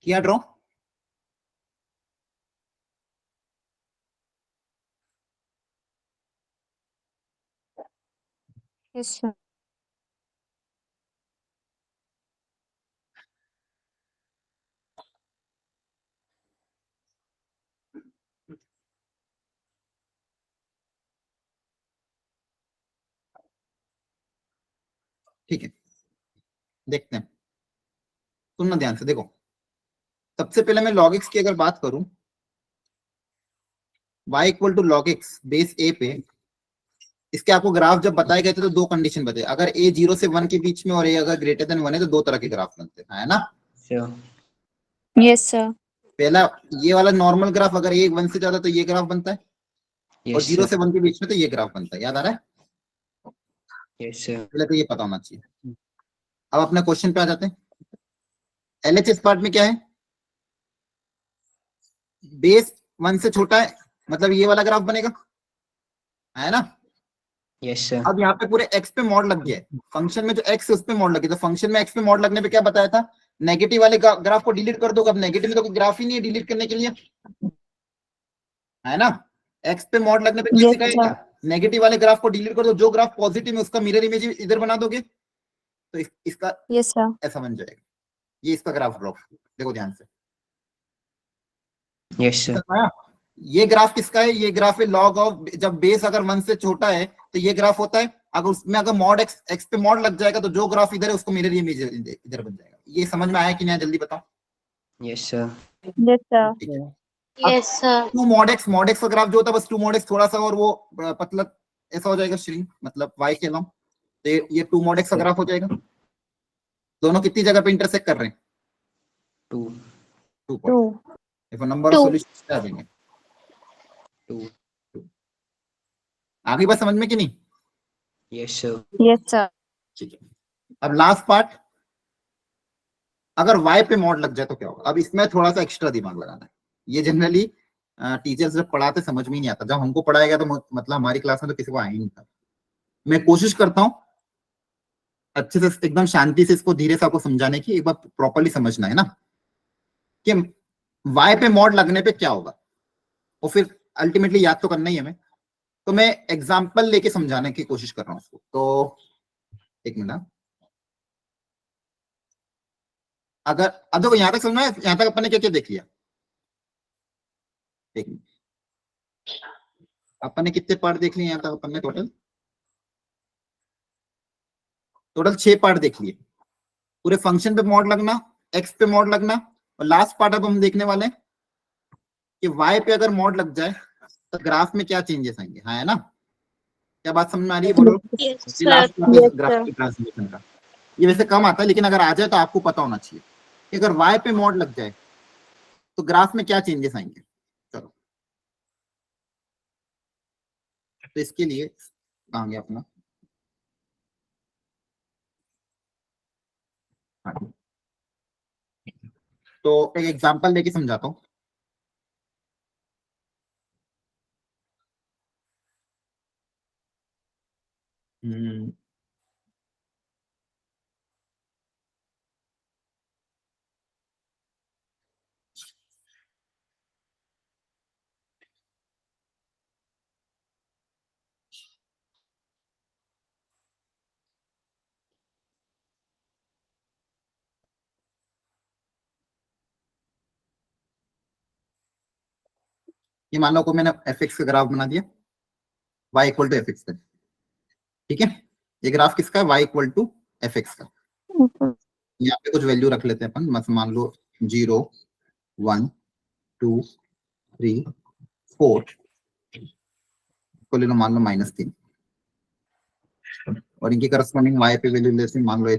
किया ड्रॉ, Yes, sir. ठीक है देखते हैं, सुनना ध्यान से, देखो सबसे पहले मैं log x की अगर बात करूं, y equal to log x base a पे, इसके आपको ग्राफ जब बताए गए थे तो दो कंडीशन बताए, अगर a 0 से 1 के बीच में और a अगर ग्रेटर देन 1 है तो दो तरह के ग्राफ बनते हैं, है ना। सर। Yes, sir. पहला ये वाला नॉर्मल ग्राफ, अगर a 1 से ज्यादा तो ये ग्राफ बनता है, और यस 0 सर। से 1 के बीच में तो ये ग्राफ बनता है, याद आ रहा है, यस सर। पहले तो ये पता होना चाहिए। अब अपने क्वेश्चन पे आ जाते हैं। LHS पार्ट में क्या है, बेस 1 से छोटा है, मतलब ये वाला ग्राफ बनेगा, है ना। Yes sir. अब यहाँ पे पूरे x पे मॉड लग गया है, फंक्शन में जो x है उस पे मॉड लग गया, तो फंक्शन में x पे मॉड लगने पे क्या बताया था, नेगेटिव वाले ग्राफ को डिलीट कर दो। अब नेगेटिव में तो कोई ग्राफ ही नहीं है डिलीट करने के लिए, है ना। x पे मॉड लगने पे Yes, किसी का नेगेटिव वाले ग्राफ को डिलीट कर दो, जो ग्राफ पॉजिटिव है उसका मिरर इमेज इधर बना दोगे तो इसका Yes, sir. ऐसा बन जाएगा। ये इसका ग्राफ ड्रॉ देखो ध्यान से, यस सर। आया? ये ग्राफ किसका है, ये ग्राफ है लॉग ऑफ, जब बेस अगर 1 से छोटा है तो ये ग्राफ होता है, अगर उसमें अगर मॉड x पे मॉड लग जाएगा तो जो ग्राफ इधर है उसको मिरर इमेज इधर बन जाएगा। ये समझ में आया कि नहीं, जल्दी बताओ। Yes sir. Yes, sir. ठीक है। Yes, sir. 2 mod x का ग्राफ जो होता है बस 2 mod x थोड़ा सा और वो पतला ऐसा हो जाएगा श्रिंक, मतलब y के लॉन्ग, तो ये 2 mod x का ग्राफ हो जाएगा। दोनों कितनी जगह पे इंटरसेक्ट कर रहे हैं, 2। 2 पॉइंट। 2. देखो नंबर ऑफ 2. सॉल्यूशन क्या देंगे, 2। आगे बात समझ में कि नहीं। Yes sir. Yes, sir. ठीक है, अब लास्ट पार्ट, अगर y पे मॉड लग जाए तो क्या होगा। अब इसमें थोड़ा सा एक्स्ट्रा दिमाग लगाना है, ये जनरली टीचर्स जब पढ़ाते समझ में ही नहीं आता, जब हमको पढ़ाया गया तो मतलब हमारी क्लास में तो किसी को आया ही नहीं था। मैं कोशिश करता हूँ अच्छे से एकदम शांति से इसको धीरे से आपको समझाने की, एक बार प्रॉपर्ली समझना है ना, कि y पे मॉड लगने पे क्या होगा, और फिर अल्टीमेटली याद तो करना ही है हमें। तो मैं एग्जांपल लेके समझाने की कोशिश कर रहा हूँ उसको। तो एक मिनट, अगर अब देखो यहां तक समझ में आया, यहां तक अपन ने क्या क्या देख लिया। एक मिनट, अपन ने कितने पार्ट देख लिए यहां तक? अपन ने टोटल 6 पार्ट देख लिए। पूरे फंक्शन पे मॉड लगना, एक्स पे मॉड लगना, और लास्ट पार्ट अब हम देखने वाले हैं कि वाई पे अगर मॉड लग जाए तो ग्राफ में क्या चेंजेस आएंगे। हाँ, है ना? क्या बात समझ में आ रही है? बोलो। Yes, ये sir. लास्ट पार्ट है Yes, ग्राफ sir. की ट्रांसलेशन का। ये वैसे कम आता है, लेकिन अगर आ जाए तो आपको पता होना चाहिए कि अगर वाई पे मॉड लग जाए तो ग्राफ में क्या चेंजेस आएंगे। चलो, तो इसके लिए कहाँ गया अपना, हाँ, तो एक एग्जांपल लेके समझाता हूँ। ये मान लो को मैंने एफ एक्स का ग्राफ बना दिया, y equal to f x का। ठीक है, ये ग्राफ किसका है? y equal to f x का। यहाँ पे कुछ वैल्यू रख लेते हैं अपन, बस मान लो 0 1 2 3 4 को ले लो, मान लो -3, और इनकी करस्पॉन्डिंग y पे वैल्यू लेते हैं, मान लो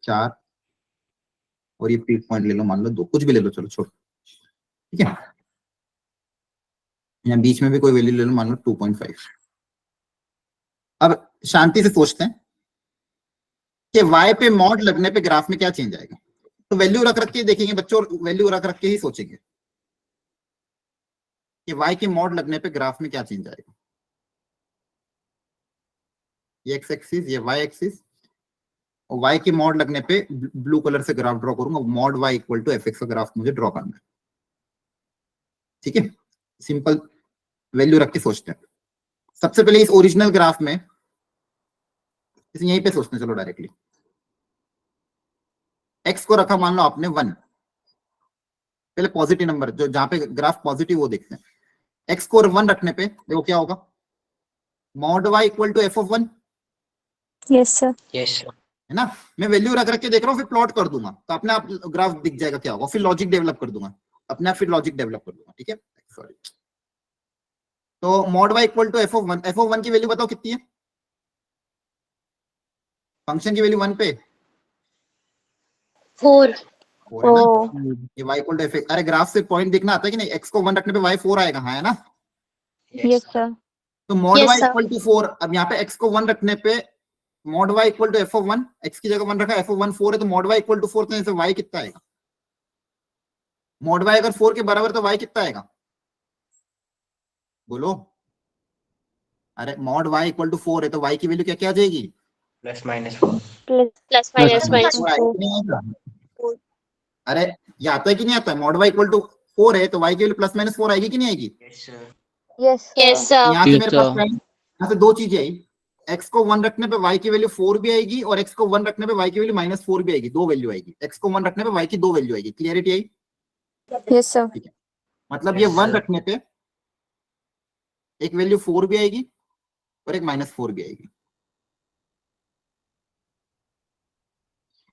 4, और ये पीक पॉइंट ले लो, मान लो 2, कुछ भी ले लो, चलो छोड़ो। ठीक है, यहाँ बीच में भी कोई वैल्यू ले लो, मान लो 2.5। अब शांति से सोचते हैं कि y पे मॉड लगने पे ग्राफ में क्या चेंज आएगा। तो वैल्यू रख रख के देखेंगे बच्चों, वैल्यू रख रख के ही सोचेंगे कि y के मॉड लगने पे ग्राफ में क्या चेंज आएगा। ये एक्स एक्सिस, ये y एक्सिस, और y के मॉड लगने पे ब्लू कलर से ग्राफ ड्रॉ करूंगा। Mod y equal to f x का ग्राफ मुझे ड्रॉ करना है। ठीक है, सिंपल वैल्यू रख के सोचते हैं। सबसे पहले इस ओरिजिनल ग्राफ में, इसे यहीं पे सोचते हैं, चलो डायरेक्टली। x को रखा मान लो आपने 1, पहले पॉजिटिव नंबर जो जहां पे ग्राफ पॉजिटिव वो देखते हैं। x को 1 रखने पे देखो क्या होगा, mod y equal to f of 1, Yes, sir. Yes sir. है ना? मैं वैल्यू रख रख के देख रहा हूँ, फिर प्लॉट कर दूंगा तो अपने आप ग्राफ दिख जाएगा क्या होगा, फिर लॉजिक डेवलप कर दूंगा अपने आप, फिर लॉजिक डेवलप कर दूंगा। ठीक है, सॉरी। तो mod y equal to f of 1, f of 1 की वैल्यू बताओ कितनी है? फंक्शन की वैल्यू 1 पे 4. 4 है ना? Oh, ये y इक्वल टू एफ, अरे ग्राफ से पॉइंट देखना आता है कि नहीं? x को 1 रखने पे y 4 आएगा, हाँ, है ना? yes, sir. तो mod Yes, y sir. Equal to 4, अब यहाँ पे x को 1 रखने पे mod y equal to f of 1, x की जगह 1 रखा, एफ ऑफ 1 4 है, तो मॉड y इक्वल टू 4, तो यहाँ से y कितना आएगा? मॉड y अगर 4 के बराबर तो y कितना आएगा? बोलो। अरे मॉड y इक्वल टू 4 है तो y की वैल्यू क्या क्या आ जाएगी? +-4। Plus minus minus. 4 आएगा कि नहीं आएगा? अरे ये आता है कि नहीं आता है? मॉड y इक्वल टू 4 है तो y की वैल्यू +-4 आएगी कि नहीं आएगी? Yes sir. Yes, sir. Yes, sir. यहाँ से Yes, मेरे पास sir. यहाँ से दो चीजें आई, x को 1 रखने पे y की वैल्यू 4 भी आएगी, और x को 1 रखने पे y की वैल्यू -4 भी आएगी। दो वैल्यू आएगी, x को 1 रखने पे y की दो वैल्यू आएगी। क्लियरिटी आई? Yes, sir. मतलब ये Yes, 1 sir. रखने पे एक वैल्यू 4 भी आएगी और एक -4 भी आएगी।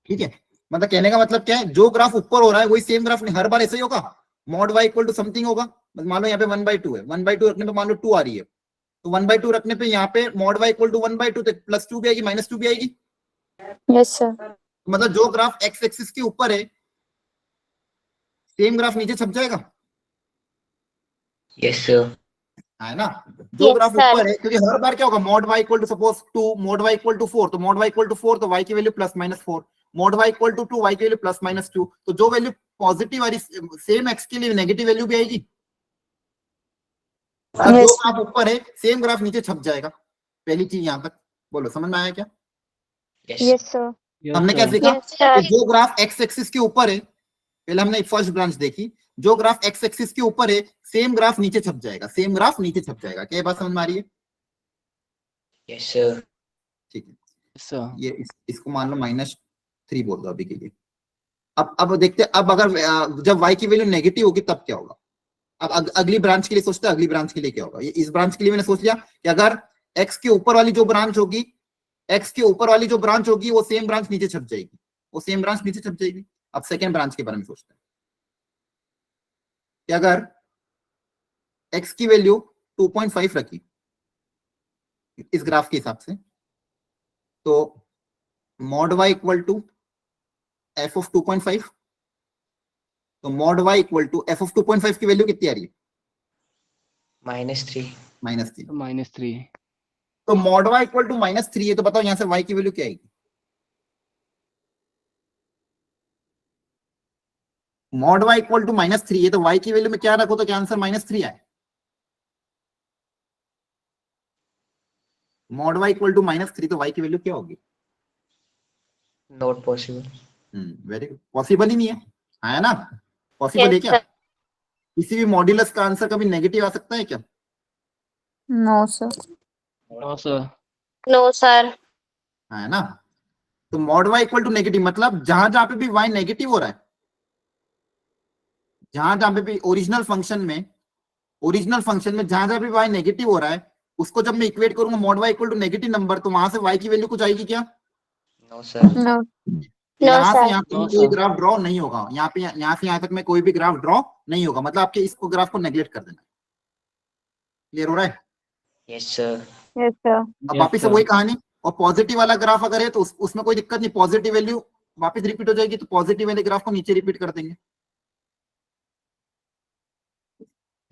ठीक है, मतलब कहने का मतलब क्या है, जो ग्राफ ऊपर हो रहा है वही सेम ग्राफ नहीं हर बार ऐसे ही होगा। Mod y equal to something होगा, मान लो यहाँ पे 1/2 है, 1/2 रखने पे मान लो 2 आ रही है, तो 1/2 रखने पे यहाँ पे मॉड y इक्वल टू 1/2, तो +2 भी आएगी, -2 भी आएगी। Yes, sir. मतलब जो ग्राफ x एक्सिस के ऊपर है सेम ग्राफ नीचे छप जाएगा, यस सर। है ना? जो Yes, ग्राफ sir. ऊपर है, क्योंकि हर बार क्या होगा, mod y equal to suppose 2, mod y equal to 4, तो मॉड y इक्वल टू 4 तो y की वैल्यू +-4, मॉड y इक्वल टू 2, y की वैल्यू +-2, तो जो वैल्यू पॉजिटिव आ रही सेम x के लिए नेगेटिव वैल्यू भी आएगी। जो Yes. ग्राफ ऊपर है सेम ग्राफ नीचे छप जाएगा। पहली चीज यहाँ तक बोलो, समझ में आया क्या? Yes, sir. Yes, हमने क्या sir. सीखा? Yes, sir. कि जो ग्राफ x एक्सिस के ऊपर है, पहले हमने फर्स्ट ब्रांच देखी, जो ग्राफ एक्स एक्सिस के ऊपर है सेम ग्राफ नीचे छप जाएगा, सेम ग्राफ नीचे छप जाएगा। क्या ये बात समझ में आ रही है? Yes sir. ठीक है, सर ये इसको मान लो -3 बोल दो अभी के लिए। अब देखते हैं, अब अगर जब y की वैल्यू नेगेटिव होगी तब क्या होगा। अब अगली ब्रांच के लिए सोचते हैं, अगली ब्रांच के लिए क्या होगा। ये इस ब्रांच के लिए मैंने सोच लिया कि अगर x के ऊपर वाली जो ब्रांच होगी, x के ऊपर वाली जो ब्रांच होगी वो सेम ब्रांच नीचे छप जाएगी, वो सेम ब्रांच नीचे छप जाएगी। अब सेकेंड ब्रांच के बारे में सोचते हैं कि अगर x की वैल्यू 2.5 रखी इस ग्राफ के हिसाब से, तो mod y equal to f of 2.5, तो mod y equal to f of 2.5 की वैल्यू कितनी आ रही है? -3। -3 तो mod y इक्वल टू -3 है, तो बताओ यहां से y की वैल्यू क्या आएगी? mod y इक्वल टू -3 है, तो y की वैल्यू में क्या रखो तो क्या आंसर -3 आए? mod y इक्वल टू -3, तो y की वैल्यू क्या होगी? Not possible. Very good, possible ही नहीं है, है ना? पॉसिबल है Yes, क्या? sir. किसी भी मॉड्यूलस का आंसर कभी नेगेटिव आ सकता है क्या? No, sir. No sir No, sir. है ना? तो mod y equal to negative मतलब जहां जहां पे भी y नेगेटिव हो रहा है, जहां जहां पे भी ओरिजिनल फंक्शन में जहां जहां भी y नेगेटिव हो रहा है, उसको जब मैं इक्वेट करूंगा mod y equal to negative number, तो वहां से y की वैल्यू कुछ आएगी क्या? No sir. No. No, यहाँ से sir. यहाँ तक No, कोई sir. ग्राफ ड्रॉ नहीं होगा, यहाँ से यहाँ तक में कोई भी ग्राफ ड्रॉ नहीं होगा, मतलब आपके इसको ग्राफ को नेग्लेक्ट कर देना। क्लियर हो रहा है? Yes sir. Yes, sir. अब वापिस से वही कहानी, और पॉजिटिव वाला ग्राफ अगर है तो उसमें कोई दिक्कत नहीं, पॉजिटिव वैल्यू वापस रिपीट हो जाएगी, तो पॉजिटिव वाले ग्राफ को नीचे रिपीट कर देंगे।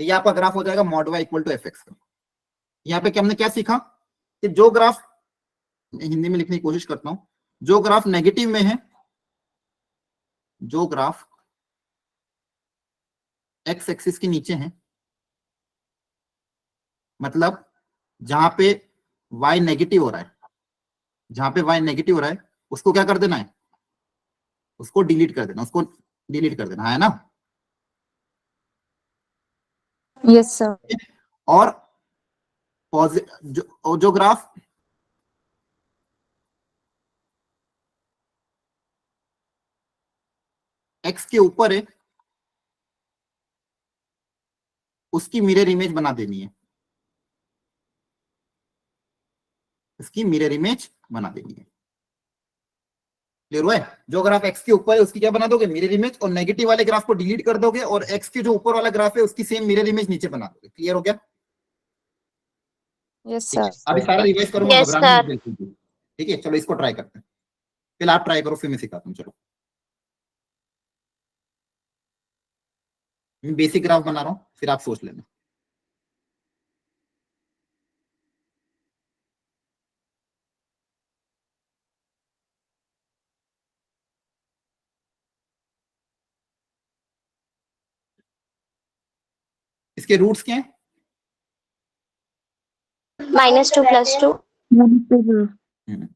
तो ये आपका ग्राफ हो जाएगा mod y equal to f x का। यहाँ पे हमने क्या सीखा कि जो ग्राफ, हिंदी में लिखने की कोशिश करता हूं, जो ग्राफ नेगेटिव में है, जो ग्राफ एक्स एक्सिस के नीचे है, मतलब जहां पे y नेगेटिव हो रहा है, जहां पे y नेगेटिव हो रहा है उसको क्या कर देना है? उसको डिलीट कर देना, उसको डिलीट कर देना, है ना? Yes, sir. और जो ग्राफ x के ऊपर है उसकी मिरर इमेज बना देनी है, इसकी मिरर इमेज बना देनी है। क्लियर हुआ है? जो ग्राफ x के ऊपर है उसकी क्या बना दोगे? मिरर इमेज, और नेगेटिव वाले ग्राफ को डिलीट कर दोगे, और x के जो ऊपर वाला ग्राफ है उसकी सेम मिरर इमेज नीचे बना दोगे। क्लियर हो गया? Yes, sir. अभी सारा रिवाइज करूंगा, Yes, घबराना नहीं sir. बिल्कुल भी। ठीक है, चलो इसको ट्राई करते हैं। पहले आप ट्राई करो, फिर मैं सिखाता हूँ। चलो मैं बेसिक ग्राफ बना रहा हूँ, फिर आप सोच लेना। इसके रूट्स क्या हैं? -2 + 2. हम्म।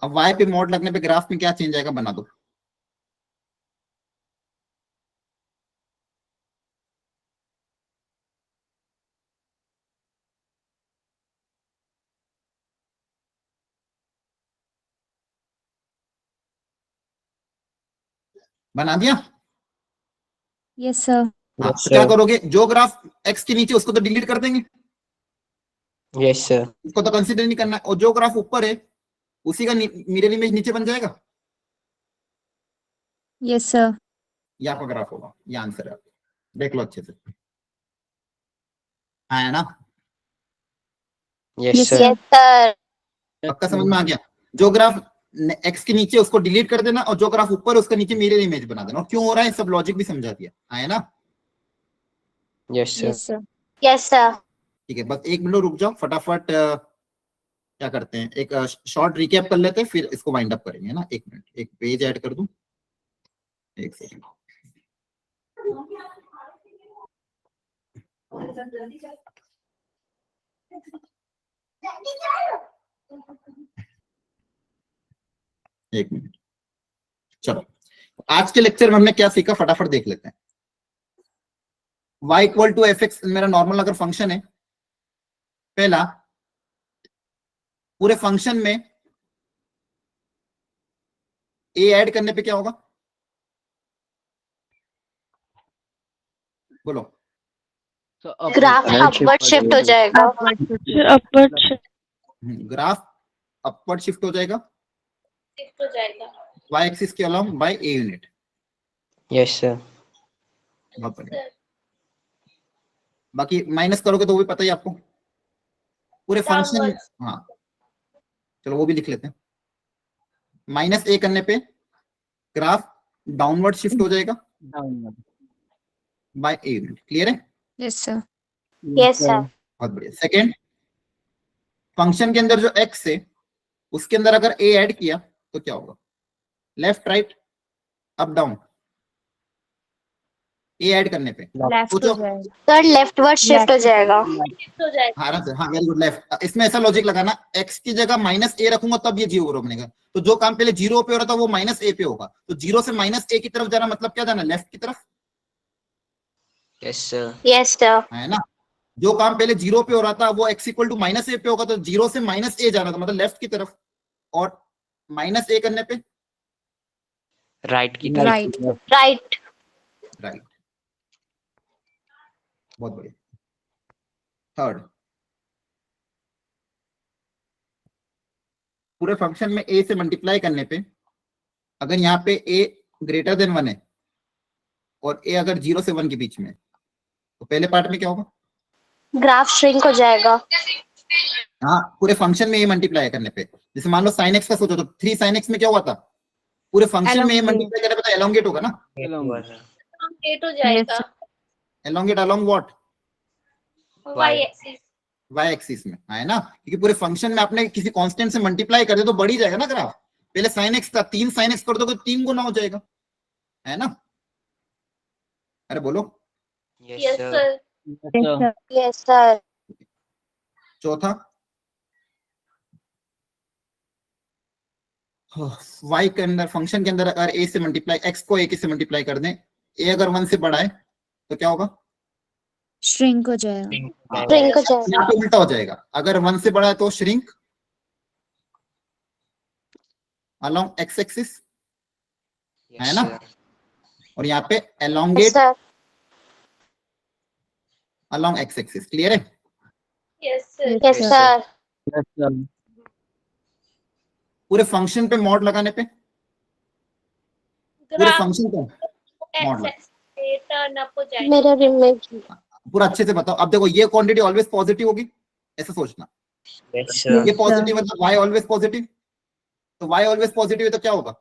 अब y पे मॉड लगने पे ग्राफ में क्या चेंज आएगा, बना दो। बना दिया? Yes, sir. हाँ, यस तो क्या सर। करोगे, जो ग्राफ x के नीचे उसको तो डिलीट कर देंगे, यस सर। उसको तो कंसीडर नहीं करना है, और जो ग्राफ ऊपर है उसी का मिरर इमेज नीचे बन जाएगा। Yes, sir. ये आपका ग्राफ होगा, ये आंसर है। देख लो अच्छे से, हाँ है ना? Yes Yes, sir. sir. Yes, sir. पक्का समझ में आ गया? जो ग्राफ x के नीचे उसको डिलीट कर देना, और जो ग्राफ ऊपर उसका नीचे मिरर इमेज बना देना। और क्यों हो रहा है सब लॉजिक भी समझा दिया, हाँ है ना? Yes sir. Yes, sir. Yes, sir. ठीक है, बस 1 मिनट रुक जाओ, फटाफट क्या करते हैं, एक शॉर्ट रिकैप कर लेते हैं, फिर इसको वाइंड अप करेंगे, है ना? 1 मिनट, एक पेज ऐड कर दूं, 1 सेकंड। एक मिनट, चलो आज के लेक्चर में हमने क्या सीखा फटाफट देख लेते हैं। y equal to f x मेरा नॉर्मल अगर फंक्शन है, पहला पूरे फंक्शन में a ऐड करने पे क्या होगा, बोलो। ग्राफ अपवर्ड शिफ्ट हो जाएगा। Upward shift. Graph upward shift हो जाएगा शिफ्ट हो जाएगा y एक्सिस के along by a unit. Yes sir. बहुत बढ़िया। बाकी माइनस करोगे तो वो भी पता ही आपको पूरे फंक्शन। हाँ चलो वो भी लिख लेते हैं। माइनस a करने पे ग्राफ डाउनवर्ड शिफ्ट हो जाएगा बाय a यूनिट। क्लियर है? Yes sir. Yes sir. बहुत बढ़िया। सेकेंड, फंक्शन के अंदर जो x है उसके अंदर अगर a ऐड किया तो क्या होगा, left right up down, a add करने पे लेफ्ट सोचो। हो जाएगा। सर लेफ्टवर्ड शिफ्ट हो जाएगा। हाँ वेरी गुड, लेफ्ट। इसमें ऐसा लॉजिक लगाना, x की जगह माइनस a रखूंगा तब ये 0 बनेगा, तो जो काम पहले 0 पे हो रहा था वो माइनस a पे होगा, तो 0 से माइनस a की तरफ जाना मतलब क्या जाना, लेफ्ट की तरफ। Yes sir. Yes sir. है ना? जो काम पहले 0 पे हो रहा था वो x equal to minus a पे होगा, तो 0 से माइनस a जाना था मतलब लेफ्ट की तरफ, और माइनस a करने पे राइट की राइट। राइट। राइट। बहुत बढ़िया। थर्ड, पूरे फंक्शन में a से मल्टीप्लाई करने पे अगर यहाँ पे a ग्रेटर देन 1 है और a अगर 0 से 1 के बीच में है, तो पहले पार्ट में क्या होगा, ग्राफ श्रिंक हो जाएगा। हाँ पूरे फंक्शन में a मल्टीप्लाई करने पे, जैसे मान लो sin x का सोचो तो 3 sin x में क्या हुआ था, पूरे फंक्शन में a मल्टीप्लाई करने पे तो एलोंगेट होगा ना, एट हो जाएगा elongate along what, y axis. y axis में, है ना? क्योंकि पूरे फंक्शन में आपने किसी कांस्टेंट से मल्टीप्लाई कर दे तो बढ़ ही जाएगा ना ग्राफ। पहले sin x था, 3 sin x कर दोगे 3 गुना हो जाएगा, है ना? अरे बोलो। Yes sir. Yes sir. Yes sir. चौथा, y के अंदर फंक्शन के अंदर अगर a से मल्टीप्लाई, x को a से मल्टीप्लाई कर दें, a अगर 1 से बड़ा है तो क्या होगा, श्रिंक हो जाएगा। श्रिंक हो जाएगा। यहाँ पे उल्टा हो जाएगा, अगर 1 से बड़ा है तो श्रिंक अलोंग x एक्सिस, है ना? और यहाँ पे elongate sir. Along x axis. Clear है? Yes sir. Yes sir. पूरे फंक्शन पे मॉड लगाने पे, पूरे फंक्शन पे मॉड लगा, मेरा इमेज। पूरा अच्छे से बताओ। अब देखो ये क्वांटिटी ऑलवेज पॉजिटिव होगी, ऐसा सोचना। ये पॉजिटिव मतलब y ऑलवेज पॉजिटिव, तो y ऑलवेज पॉजिटिव है तो क्या होगा,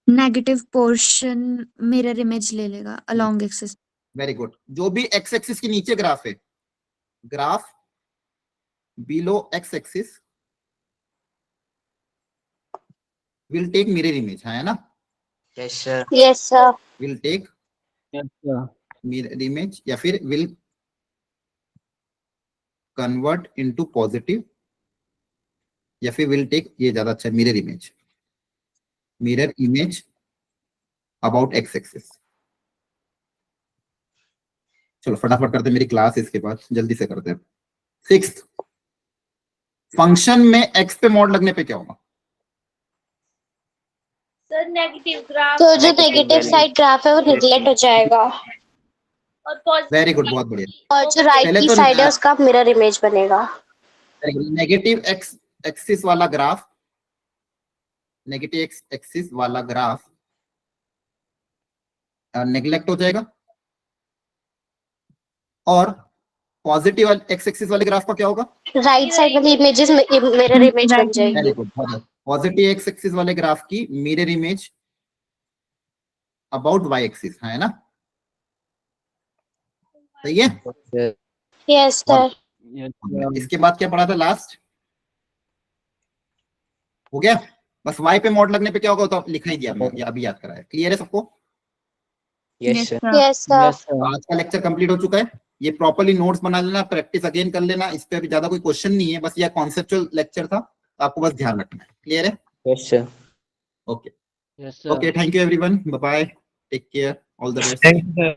नेगेटिव पोर्शन मिरर इमेज ले लेगा अलोंग एक्सिस। Very good. जो भी x एक्सिस के नीचे ग्राफ है, graph below x axis will take mirror image, है ना? Yes sir. Yes sir. Will take mirror image या फिर विल कन्वर्ट इनटू पॉजिटिव, या फिर विल टेक, ये ज्यादा अच्छा, mirror image about x axis. चलो फटाफट करते, मेरी क्लास इसके बाद जल्दी से करते हैं। सिक्स्थ, फंक्शन में x पे मॉड लगने पे क्या होगा, सर नेगेटिव ग्राफ। तो जो नेगेटिव साइड ग्राफ है वो निगलेक्ट हो जाएगा, और वेरी गुड, बहुत बढ़िया। और जो राइट पहले की तो साइड है उसका मिरर इमेज बनेगा। नेगेटिव x एक्सिस वाला ग्राफ, नेगेटिव x एक्सिस वाला ग्राफ नेग्लेक्ट हो जाएगा, और पॉजिटिव x एक्सिस वाले ग्राफ का क्या होगा, राइट साइड वाली इमेजेस मिरर इमेज बन जाएगी। Very good. Positive x axis वाले ग्राफ की mirror image about y axis, है ना? सही है? Yes sir. इसके बाद क्या पढ़ा था लास्ट, हो गया? बस y पे मॉड लगने पे क्या होगा तो लिखा ही दिया हमने, अभी याद कराया। क्लियर है सबको? Yes sir. Yes sir. आज का लेक्चर कंप्लीट हो चुका है। ये प्रॉपर्ली नोट्स बना लेना, प्रैक्टिस अगेन कर लेना। इस पे भी ज्यादा कोई क्वेश्चन नहीं है, बस ये कॉन्सेप्चुअल लेक्चर था, तो आपको बस ध्यान रखना है। क्लियर है? Yes sir. Okay. Yes, sir. Okay. Thank you, everyone. Bye bye. Take care. All the best. Thank you, sir.